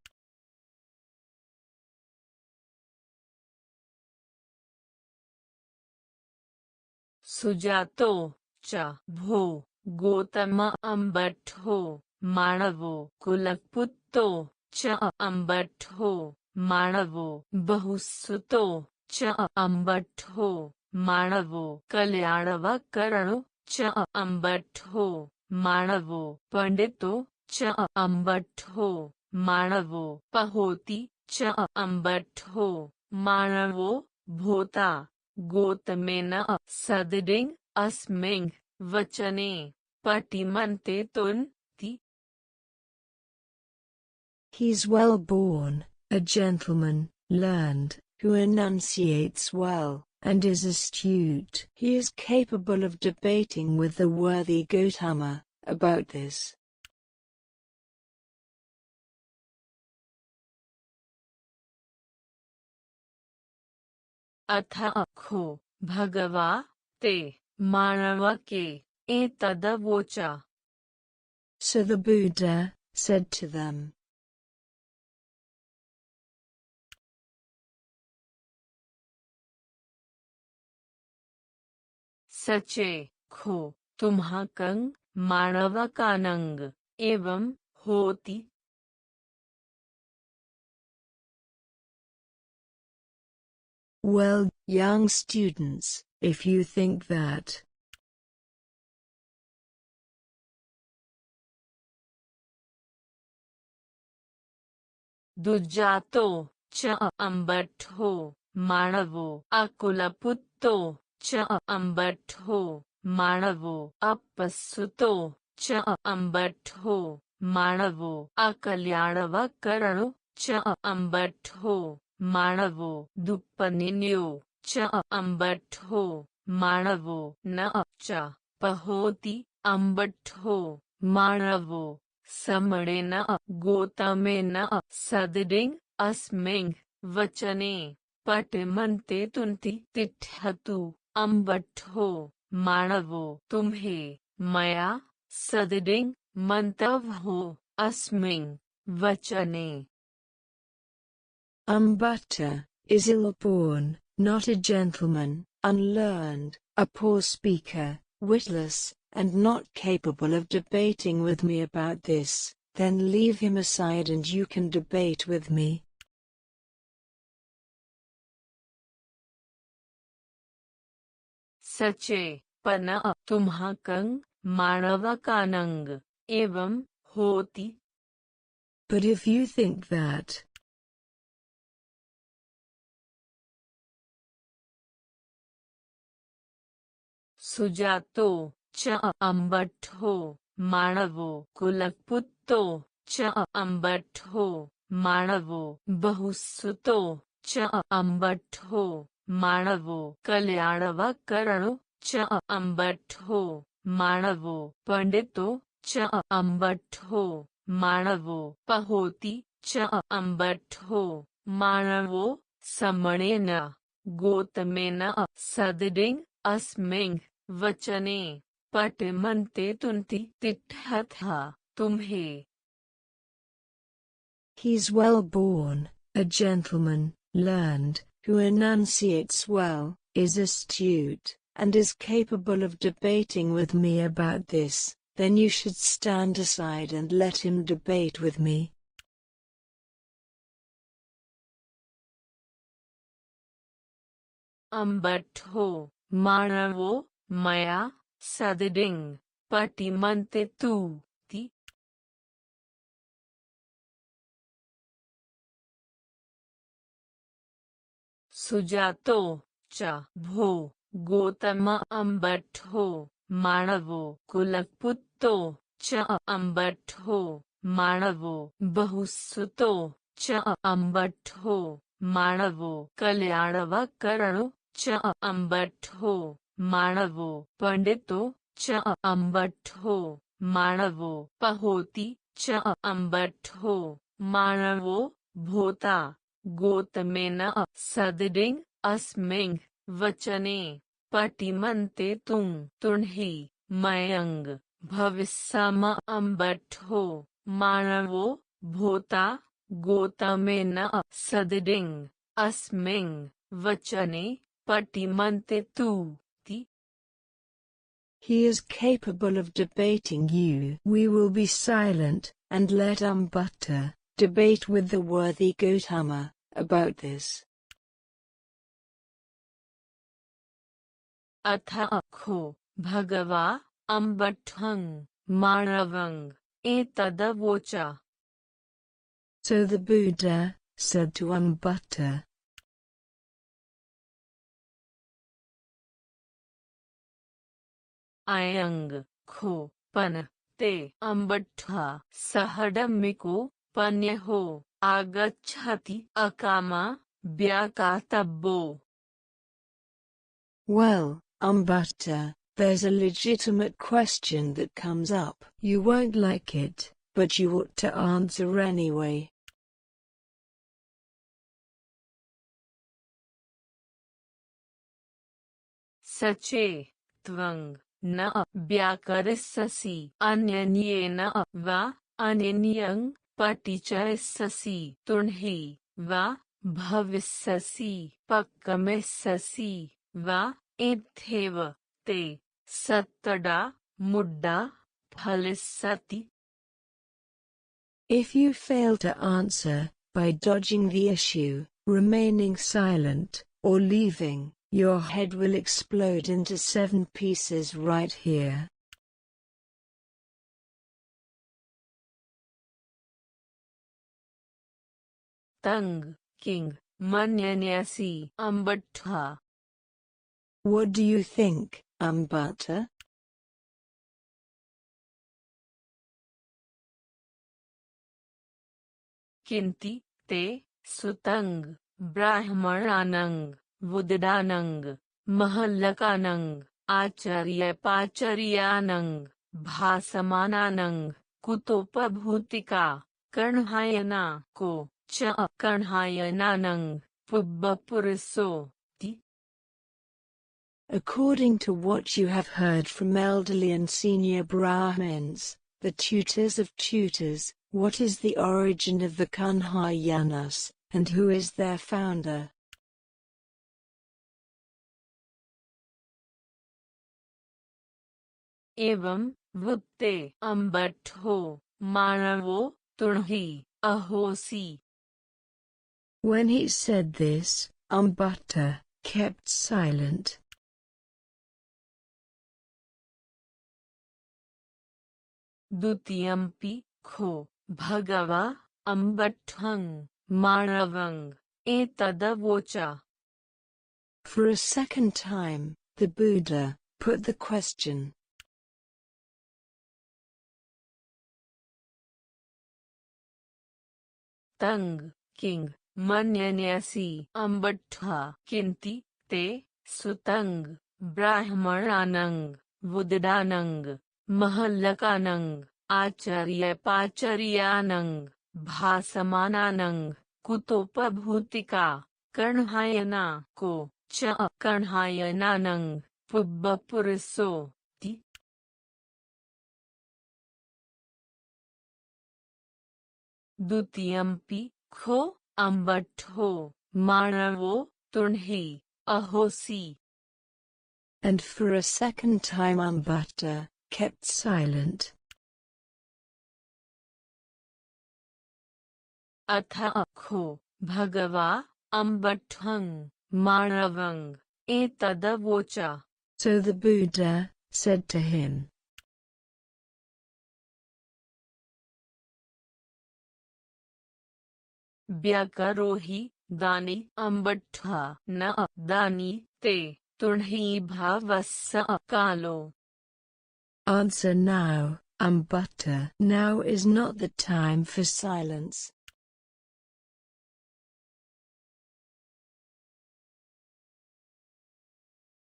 Sujato cha bho Gotama Ambatho Manavo Kulakputto cha Ambatho Manavo Bahusuto cha Ambatho Manavo Kalyanava Karano cha Ambatho Manavo Pandito cha Ambatho Manavo Pahoti cha Ambatho Manavo Bhota Gotamena Sadiding Asming Vachane Patimante Tunti. He's well born, a gentleman, learned, who enunciates well, and is astute. He is capable of debating with the worthy Gautama about this. Atha Kho Bhagava Te Manava Ke Etadavocha. So the Buddha said to them, Sache Kho Tumhakang Manavakanang Evam Hoti. Well, young students, if you think that Dujato cha Ambatho Manavo Akulaputto cha Ambatho Manavo Appasuto cha Ambatho Manavo Akalyanava Karano cha Ambatho Manavo Dupaninyo cha Ambatho Manavo na cha Pahoti Ambatho Manavo Samadena Gotamena Sadiding Asming Vachane Patimante Tunti Tithatu Ambatho Manavo Tumhe Maya Sadiding Mantavho Asming Vachane. Ambutta is ill-born, not a gentleman, unlearned, a poor speaker, witless, and not capable of debating with me about this, then leave him aside and you can debate with me. Sache Pana Tumhakang Manavakanang Evam Hoti. But if you think that Sujato cha Ambatho Manavo Kulakputto cha Ambatho Manavo Bahusuto cha Ambatho Manavo Kalyanava Karano cha Ambatho Manavo Pandito cha Ambatho Manavo Pahoti cha Ambatho Manavo Samanena Gotamena Sadiding Asming Vachane Patimante Tunti Tithatha Tumhe. he's well born, a gentleman, learned, who enunciates well, is astute, and is capable of debating with me about this, then you should stand aside and let him debate with me. Ambatho Manavo Maya Sadiding Patimante Tu Ti. Sujato cha Bho Gotama Ambatho Manavo Kulakputto cha Ambatho Manavo Bahusuto cha Ambatho Manavo Kalyanava Karano cha Ambatho Manavo Pandito cha Ambatho Manavo Pahoti cha Ambatho Manavo Bhota गोतमेन सदृङ् अस्मिन् वचने पटिमन्ते तुं तुण्हि मयङ् भविष्यम अम्बट्ठो मानवो भूता गोतमेन सदृङ् अस्मिन् वचने पटिमन्ते तु ति. He is capable of debating you. We will be silent, and let Ambutta debate with the worthy Gautama about this. अथ खो भगवा अम्बट्ठं मानवं एतदवोचा. So the Buddha said to Ambutta, अयं खो पन ते अम्बट्ठा सहडम्मिको पन्यहो आगच्छति अकामा व्याकातब्बो. Well, Ambutta, there's a legitimate question that comes up. You won't like it, but you ought to answer anyway. सचे त्वं न व्याकरिष्यसि अन्यन्येन वा अनन्यं पटिचरिष्यसि तुण्हि वा भविष्यसि पक्कमिष्यसि वा इत्येव ते सत्तडा मुड्डा फलिष्यति. If you fail to answer, by dodging the issue, remaining silent, or leaving, your head will explode into 7 pieces right here. Tung, king, manyanyasi, Ambutta. What do you think, Ambutta? Kinti, te, sutang, brahmanang, vudidanang, mahallakanang, acharya pacharyanang, bhasamananang, kutopabhutika, karnhayana ko, cha karnhayananang, pubbapuriso. According to what you have heard from elderly and senior Brahmins, the tutors of tutors, what is the origin of the Kanhayanas, and who is their founder? Evam, vutte, ambattho, manavo, tunhi, ahosi. When he said this, Ambutta kept silent. Dutiyampi, kho, bhagava, ambatthang, manavang, etadavocha. For a second time, the Buddha put the question. Tung, king, manyanyasi, ambattha, kinti, te, sutang, brahmananang, vudidanang, mahallakanang, acharya pacharyanang, bhasamananang, kutopabhutika, karnhayana ko, cha karnhayananang, pubbapuriso. Dutiyampi, kho, ambattho, manavo, tunhi, ahosi. And for a second time Ambutta kept silent. Atha kho, bhagava, ambatthang, manavang, etadavocha. So the Buddha said to him, Vyakarohi, dani, ambattha, na, dani, te, tunhi bhavassa kalo. Answer now, Ambutta. Now is not the time for silence.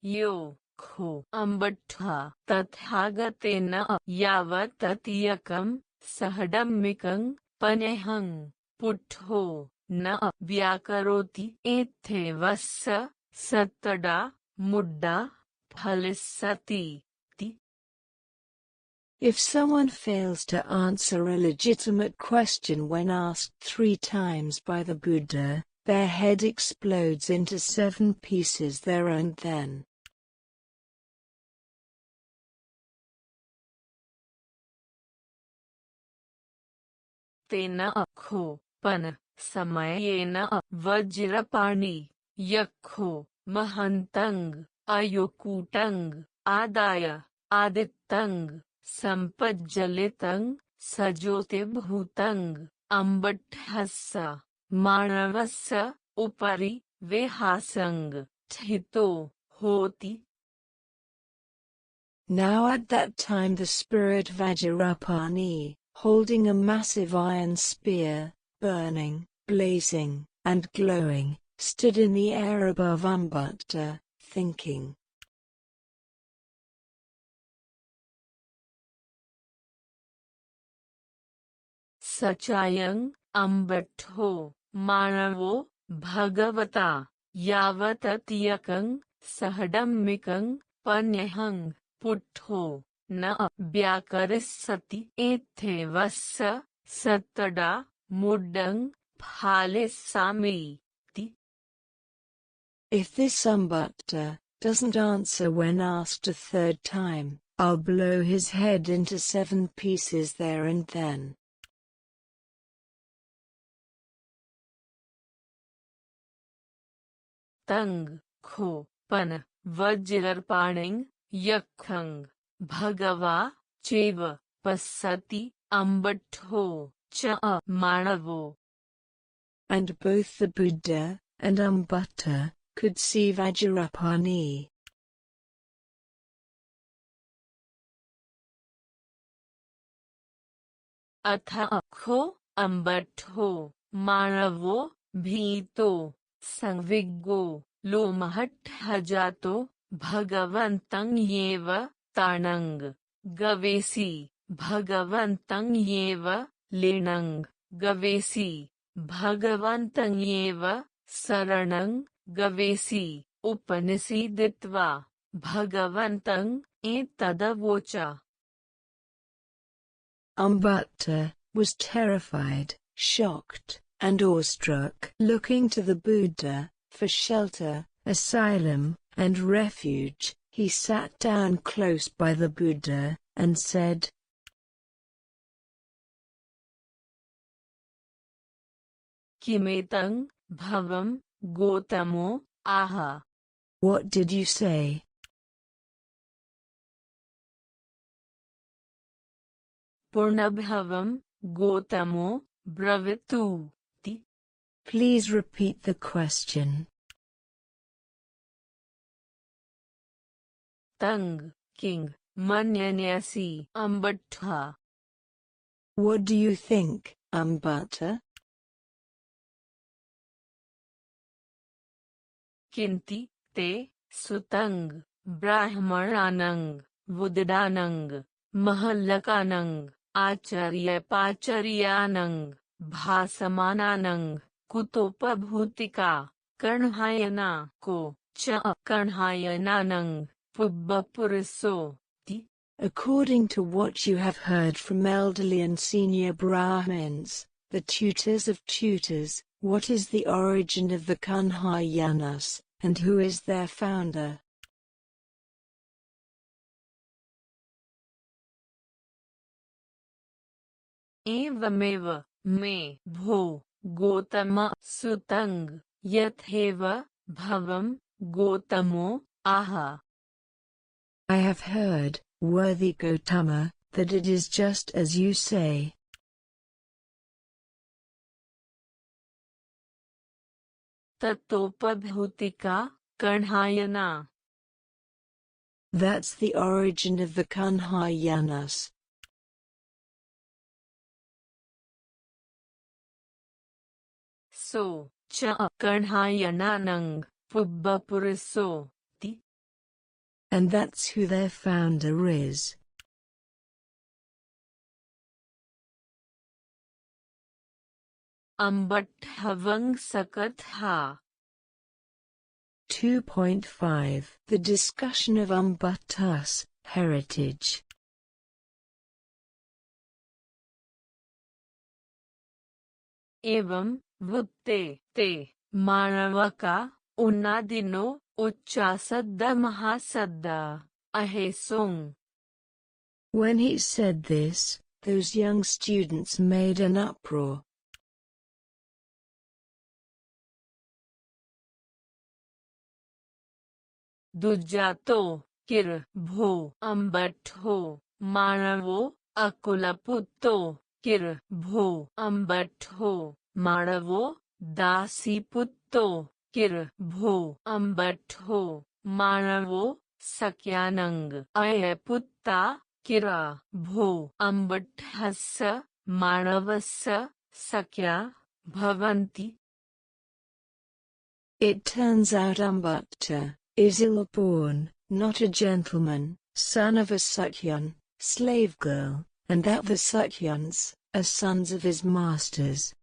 Yo, kho, ambattha, tathagatena, yavatatiyakam, sahadammikam, panehang, puttho, न व्याकरोति एथेवस्य सत्तडा मुड्डा फलिस्सति ति। If someone fails to answer a legitimate question when asked 3 times by the Buddha, their head explodes into 7 pieces there and then. तेन अखोपन समयेन वज्रपाणि यक्षो महन्तंग अयोकूटंग आदाय आदित्यंग संपज्जलितं सज्योतिर्भूतं अम्बट्ठस्य मानवस्य उपरि विहासं स्थितो होति। Now at that time the spirit Vajrapani, holding a massive iron spear, burning, blazing, and glowing, stood in the air above Umbutta, thinking. सचायं अम्बट्ठो मानवो भगवता यावतत्यकं सहडम्मिकं पन्यहं पुट्ठो न व्याकरिष्यति एथेवस्य सत्तडा मुड्डं फालिस्सामि ति। If this Umbutta doesn't answer when asked a 3rd time, I'll blow his head into 7 pieces there and then. तंग खोपन वज्रपाणिं यक्षं भगवा चैव पश्यति अम्बट्ठो च मानवो. And both the Buddha and Umbutta could see Vajrapani. अथ अखो अम्बट्ठो मानवो भीतो संविग्गो लोमहट्टजातो भगवन्तं येव ताणं गवेषि भगवन्तं येव लीनं गवेषि भगवन्तं येव शरणं गवेषि उपनिषदित्वा भगवन्तं एतदवोचा. Umbutta was terrified, shocked, and awestruck. Looking to the Buddha for shelter, asylum, and refuge, he sat down close by the Buddha and said, किमेतं भवं गोतमो आह. What did you say? पूर्णभवं गोतमो ब्रवीतु ति. Please repeat the question. Tung, king, manyanyasi, Umbutta. What do you think, Umbutta? Kinti, te, sutang, brahmaranang, vudidanang, mahallakanang, acharya pacharyanang, bhasamananang, kutopabhutika, karnhayana ko, cha karnhayananang, pubbapuriso, ti. According to what you have heard from elderly and senior Brahmins, the tutors of tutors, what is the origin of the Kanhayanas, and who is their founder? Evameva, me, bho, Gotama, sutang, yatheva, bhavam, Gotamo, aha. I have heard, worthy Gotama, that it is just as you say. Tatopabhutika, Karnhayana. That's the origin of the Kanhayanas. So, cha Karnhayananang, pubbapuriso, ti. And that's who their founder is. अम्बट्ठवंग सकथा. 2.5 The discussion of Ambatta's heritage. एवं वुत्ते ते मानवका उन्ना दिनो उच्चासद्दा महासद्दा अहेसुंग. When he said this, those young students made an uproar. दुजातो किर भो अम्बट्ठो मानवो अकुलपुत्तो किर भो अम्बट्ठो मानवो दासीपुत्तो किर भो अम्बट्ठो मानवो सक्यानंग अयपुत्ता किरा भो अम्बट्ठस्य मानवस्य सक्या भवन्ति. It turns out Ambatta is ill-born, not a gentleman, son of a Sakyan, slave girl, and that the Sakyans are sons of his masters.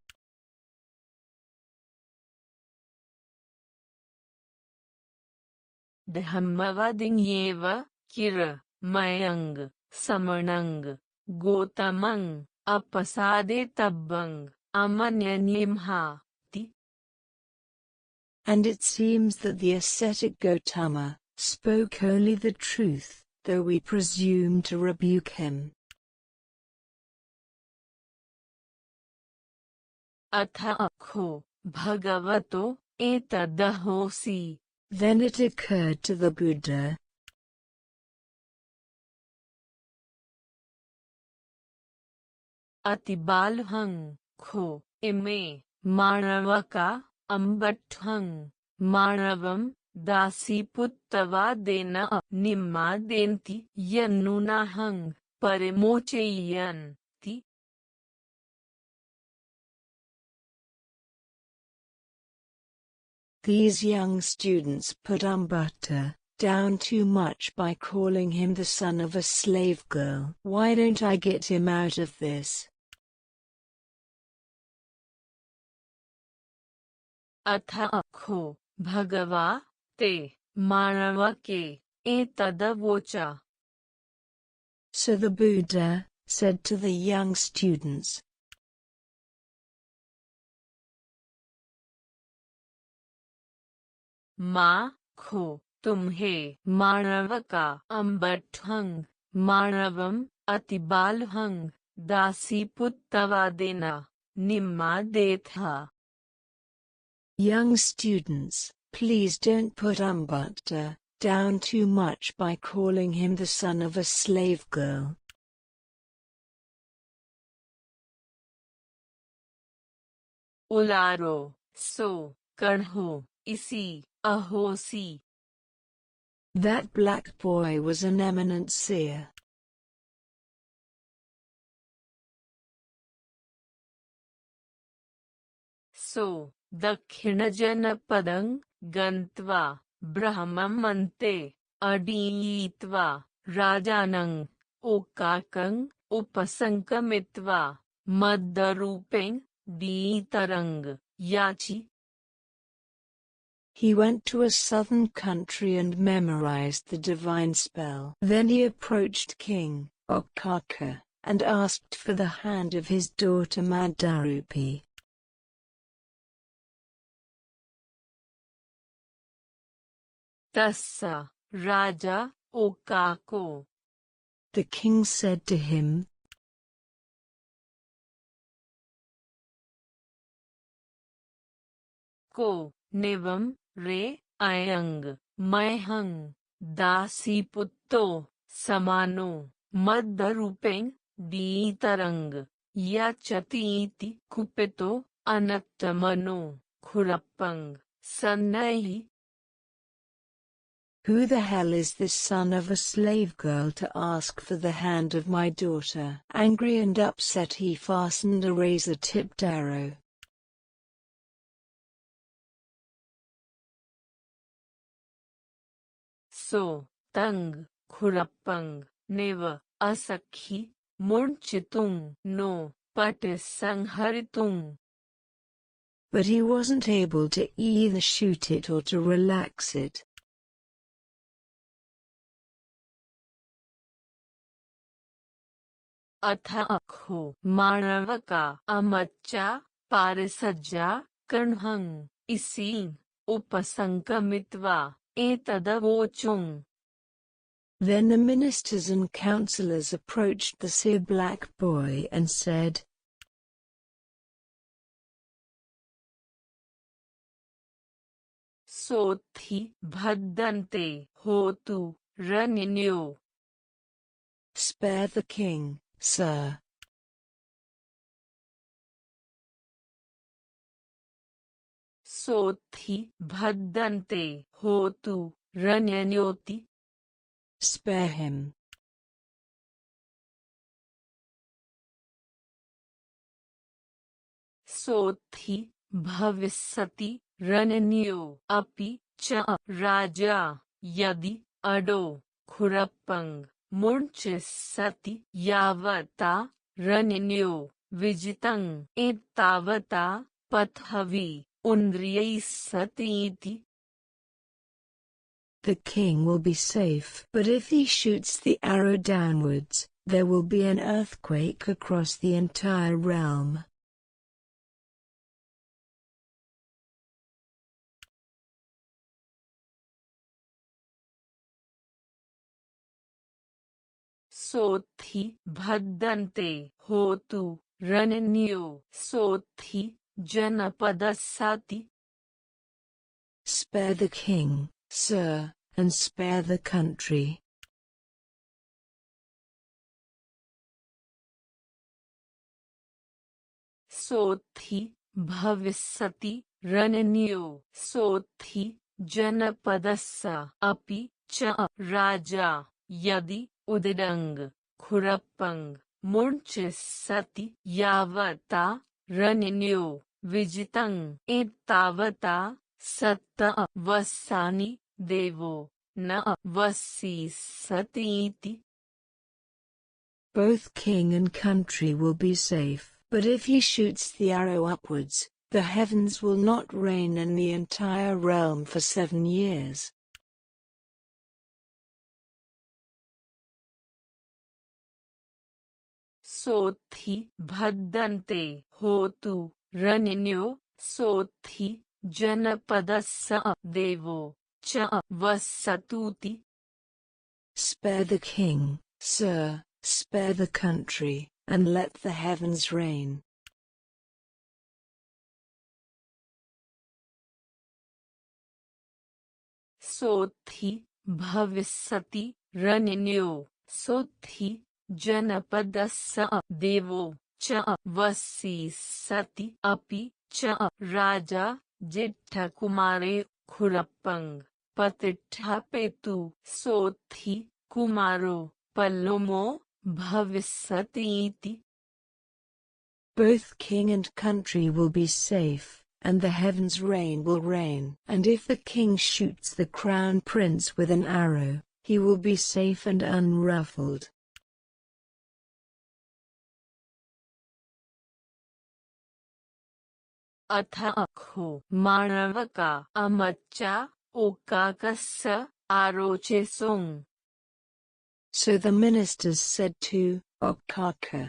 Dhammavadingyeva kira mayang samanang gotamang apasade tabbang amanyanyimha. And it seems that the ascetic Gotama spoke only the truth, though we presume to rebuke him. Atha akho bhagavato etadahosi. Then it occurred to the Buddha. Atibalhang kho ime manavaka अम्बट्ठं मानवं दासीपुत्तवादेन निम्मादेन्ति यन्नुनाहं परिमोचयन्ति. These young students put Ambatta down too much by calling him the son of a slave girl. Why don't I get him out of this? अथ अखो भगवा ते मानवके etadavocha. So the Buddha said to the young students, मा खो तुम्हें मानवका अम्बट्ठंग मानवम अतिबालहंग दासीपुत्तवादेना निम्मा Detha. Young students, please don't put Ambatta down too much by calling him the son of a slave girl. Ularo, so, karho, isi, ahosi. That black boy was an eminent seer. So, Dakhinajanapadang Gantva Brahmamante Adiyitva Rajanang Okakang Upasankamitva Maddarupeng Ditarang Yachi. He went to a southern country and memorized the divine spell. Then he approached King Okaka and asked for the hand of his daughter Maddarupi. Tassa Raja Okako. The king said to him, Ko Nivam Re Ayang Mayhang Dasiputto Samano Maddarupeng Ditarang Yachati Kupito Anattamano Khurappang Sannai. Who the hell is this son of a slave girl to ask for the hand of my daughter? Angry and upset, he fastened a razor-tipped arrow. So, Tang Khurappang Neva Asakhi Murchitung no Patissangharitung. but he wasn't able to either shoot it or to relax it. अथ अखो माणवका अमच्चा पारिसज्जा कर्णहं इसीं उपसंकमित्वा एतदवोचुं. Then the ministers and counselors approached the seer black boy and said, सोथि भद्दन्ते होतु रनिन्यो. Spare the king, sir. सोथि भद्दन्ते होतु रनिन्योति. Spare him. सोथि भविष्यति रनिन्यो अपि च राजा यदि अडो खुरप्पंग मुञ्चिष्यति यावता रनिन्यो विजितं एतावता पथवि उन्द्रियैस्सतीति. The king will be safe, but if he shoots the arrow downwards, there will be an earthquake across the entire realm. सोथि भद्दन्ते होतु रनिन्यो सोथि जनपदस्साति. Spare the king, sir, and spare the country. सोथि भविष्यति रनिन्यो सोथि जनपदस्सा अपि च राजा यदि उदिडंग खुरप्पंग मुञ्चिष्यति यावता रनिन्यो विजितं एतावता सत्त वस्सानि देवो न वस्सिष्यतीति. Both king and country will be safe, but if he shoots the arrow upwards, the heavens will not rain in the entire realm for 7 years. सोथि भद्दन्ते होतु रनिन्यो सोथि जनपदस्स देवो च वस्सतुति. Spare the king, sir, spare the country, and let the heavens rain. सोथि भविष्यति रनिन्यो सोथि जनपदस्स देवो च वस्सिष्यति अपि च राजा जेठकुमारे खुरप्पंग पतिष्ठपेतु सोथि कुमारो पल्लुमो भविष्यतीति. Both king and country will be safe, and the heavens rain will rain. And if the king shoots the crown prince with an arrow, he will be safe and unruffled. अथ अखो माणवका अमच्चा ओकाकस्य आरोचेसुं. So the ministers said to Okaka,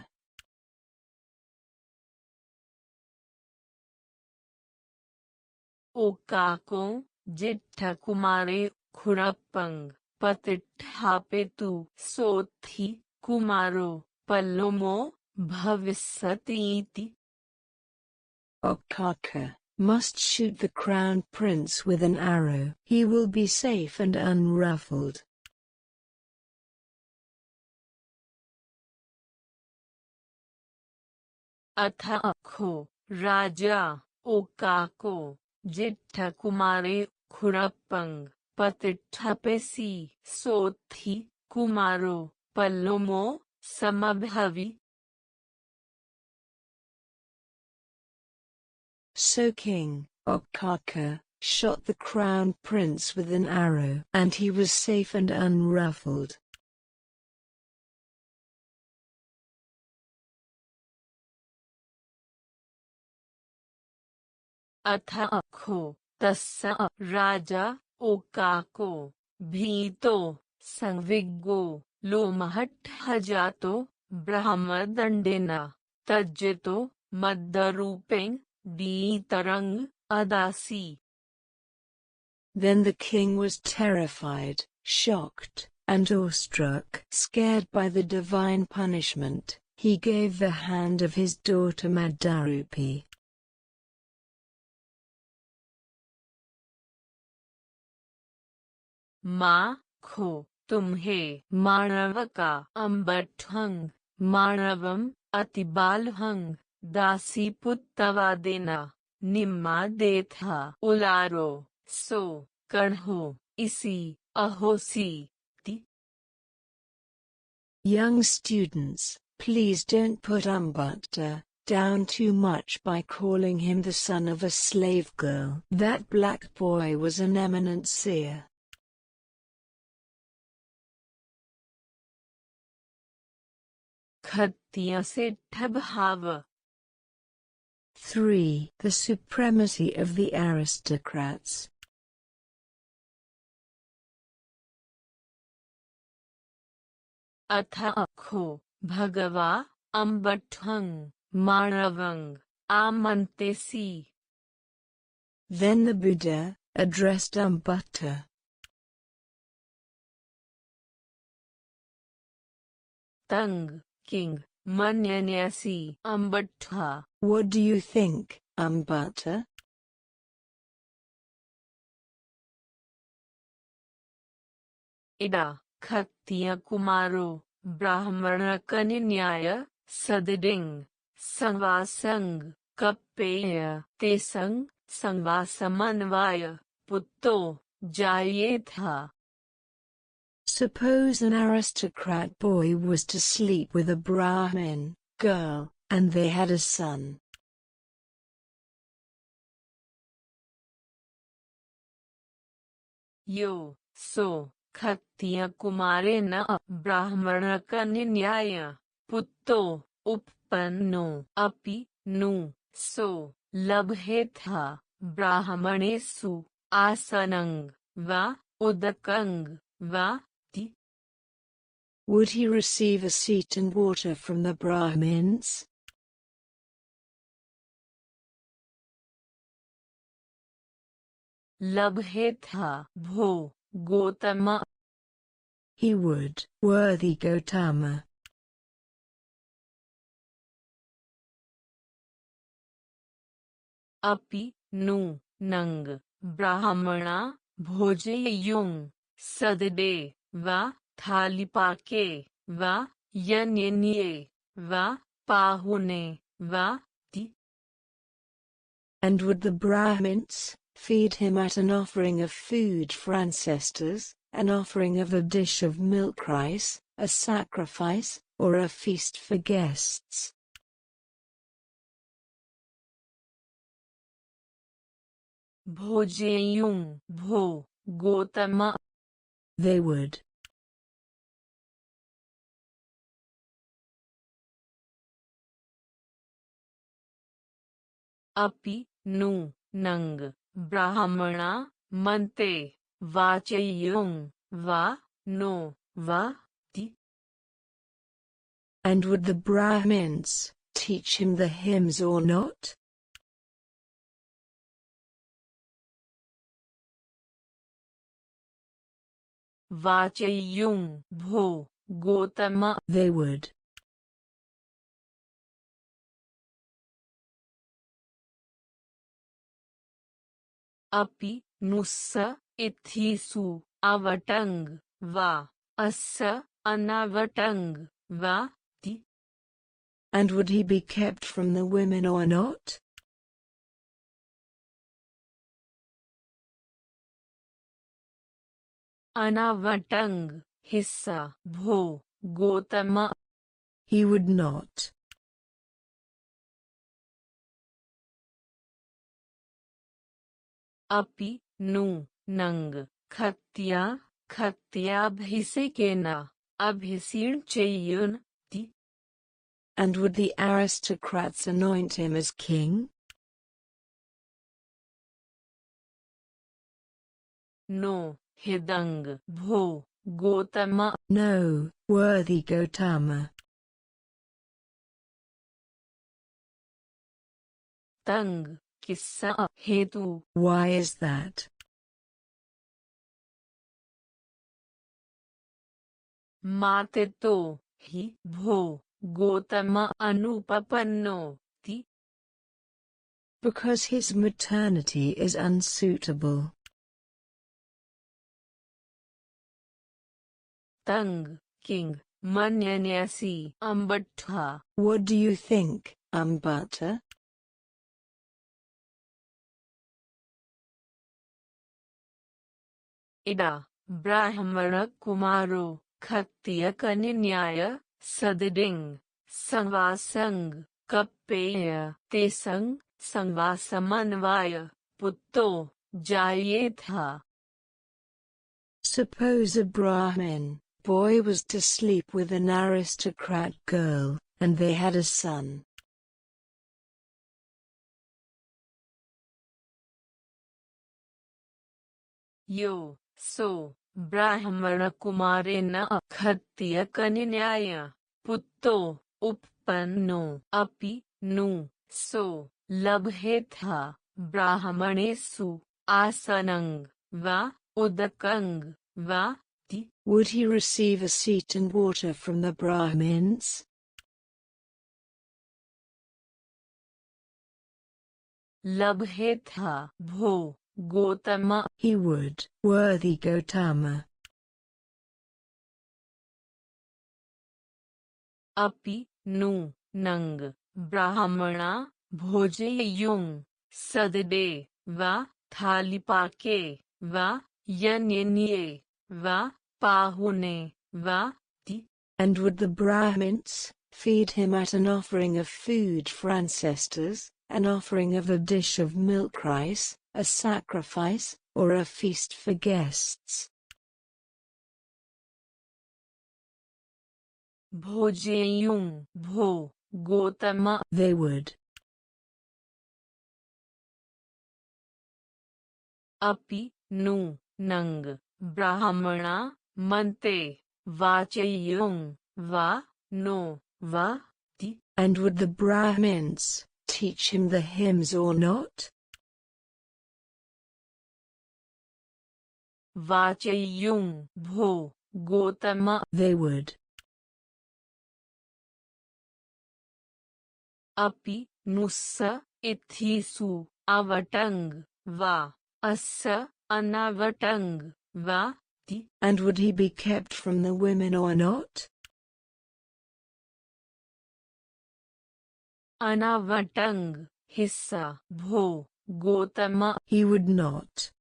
ओकाको जेठकुमारे खुरप्पंग पतिष्ठपेतु सोथि कुमारो पल्लुमो भविष्यतीति. Okaka must shoot the crown prince with an arrow. He will be safe and unruffled. अथ अखो राजा ओकाको जेठकुमारे खुरप्पंग पतिष्ठपेसि सोथि कुमारो पल्लुमो समभवि. So King Okaka shot the crown prince with an arrow, and he was safe and unruffled. अथ अखो तस्य राजा ओकाको भीतो संविग्गो लोमहट्टजातो ब्रह्मदंडेन तज्जितो मद्दरूपेण दीतरंग अदासी. Then the king was terrified, shocked, and awestruck. Scared by the divine punishment, he gave the hand of his daughter Maddarupi. माँ खो तुम्हें मानव का अम्बठंग मानवम अतिबालहंग दासी पुत्तवा देना निम्मा देथा उलारो सो कढ़ो इसी अहोसी. Young students, please don't put Umbutta down too much by calling him the son of a slave girl. That black boy was an eminent seer. खत्तिय सिद्ध भाव. 3. The supremacy of the aristocrats. अथ अखो भगवा अम्बठंग मानवंग आमंतेसी. Then the Buddha addressed Umbutta. तंग किंग मन्यन्यासी अम्बट्ठा. What do you think, Umbutta? इडा खत्तिय कुमारो ब्राह्मण कन्याय सदडिंग संवासंग कप्पेय तेसंग संवासमन्वाय पुत्तो जाये था. Suppose an aristocrat boy was to sleep with a Brahmin girl, and they had a son. यो सो खत्तिय कुमारे न ब्राह्मण कन्याय पुत्तो उपपन्नो अपि नु सो लभेथा ब्राह्मणेषु आसनंग वा उदकंग वा. Would he receive a seat and water from the Brahmins? लभेथा भो Gautam. He would, worthy Gotama. अपि नु नंग ब्राह्मणा भोजयुंग सदडे वा थालिपाके वा यन्ये वा पाहुने वा. And would the Brahmins feed him at an offering of food for ancestors, an offering of a dish of milk rice, a sacrifice, or a feast for guests? भोजयुंग भो Gautam. They would. अपि नु नंग ब्राह्मणा मनते वाचयुंग वा नो वा. And would the Brahmins teach him the hymns or not? वाचयुंग भो Gautam. They would. अपि नुस्स इत्थिसु अवटंग वा अस्य अनावटंग वा. And would he be kept from the women or not? अनावटंग हिस्सा भो गोतम. He would not. अपि नु नंग खत्तिया खत्तियाभिषेकेन अभिषिच्येन. And would the aristocrats anoint him as king? no, hidang, bho, Gotama, No, worthy Gotama. tang, kissa, hetu, Why is that? mate to, hi, bho, Gotama anupapanno, ti, Because his maternity is unsuitable. tang, king, manyanyasi, ambattha, What do you think, Ambata? ida, brahmana kumaro, khattiya kaninyaya, sadiding, sangvasang, kappeya, tesang, sangvasamanvaya, putto, jayetha. Suppose a Brahmin boy was to sleep with an aristocrat girl, and they had a son. Yo, so, brahmana kumarena khattiya kaninyaya, putto, uppanno, api, nu, so, labhetha, brahmanesu, asanang, va, udakang, va, ti, Would he receive a seat and water from the Brahmins? labhetha, bho, Gotama, He would, worthy Gotama. api, nu, nang, brahmana, bhojeyung, sadde, va, thalipake, va, yanyanye, va, pahune, va, ti, And would the Brahmins feed him at an offering of food for ancestors, an offering of a dish of milk rice, a sacrifice, or a feast for guests? bhojeyung, bho, Gotama, They would. api, nu, nang, brahmana, mante, vacheyung, va, no, va, ti, And would the Brahmins teach him the hymns or not? vacheyung, bho, Gotama, They would. api, nussa, ithisu, avatang, va, assa, anavatang, va, ti, And would he be kept from the women or not? anavatang, hissa, bho, Gotama, He would not.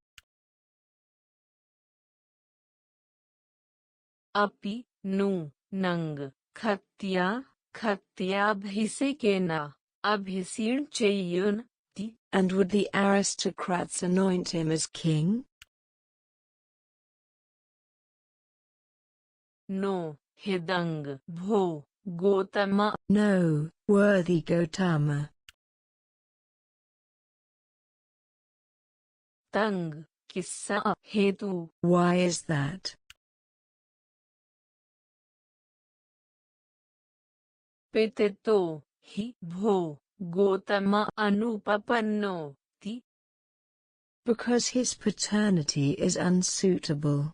api, nu, nang, khattiya, khattiyabhisekena, abhisinchayun, ti, And would the aristocrats anoint him as king? no, hidang, bho, Gotama, No, worthy Gotama. tang, kissa, hetu, Why is that? peteto, hi, bho, Gotama anupapanno, ti, Because his paternity is unsuitable.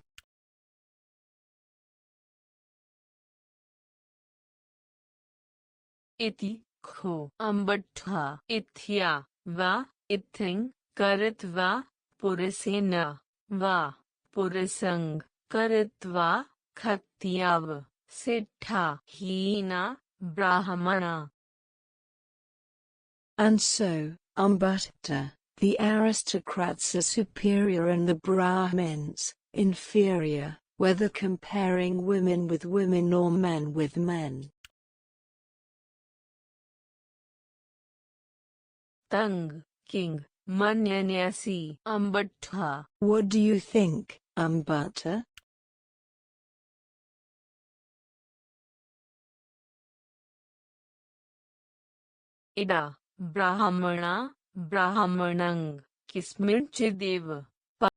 iti, kho, ambattha, ithya, va, ithing, karitva, purisena, va, purisang, karitva, khattiyav, siddha, hina, brahmana. And so, Ambata, the aristocrats are superior and the Brahmins, inferior, whether comparing women with women or men with men. Tang, king, manyanyasi, ambattha. What do you think, Ambata? ida, brahmana, brahmanang, kisminchidev,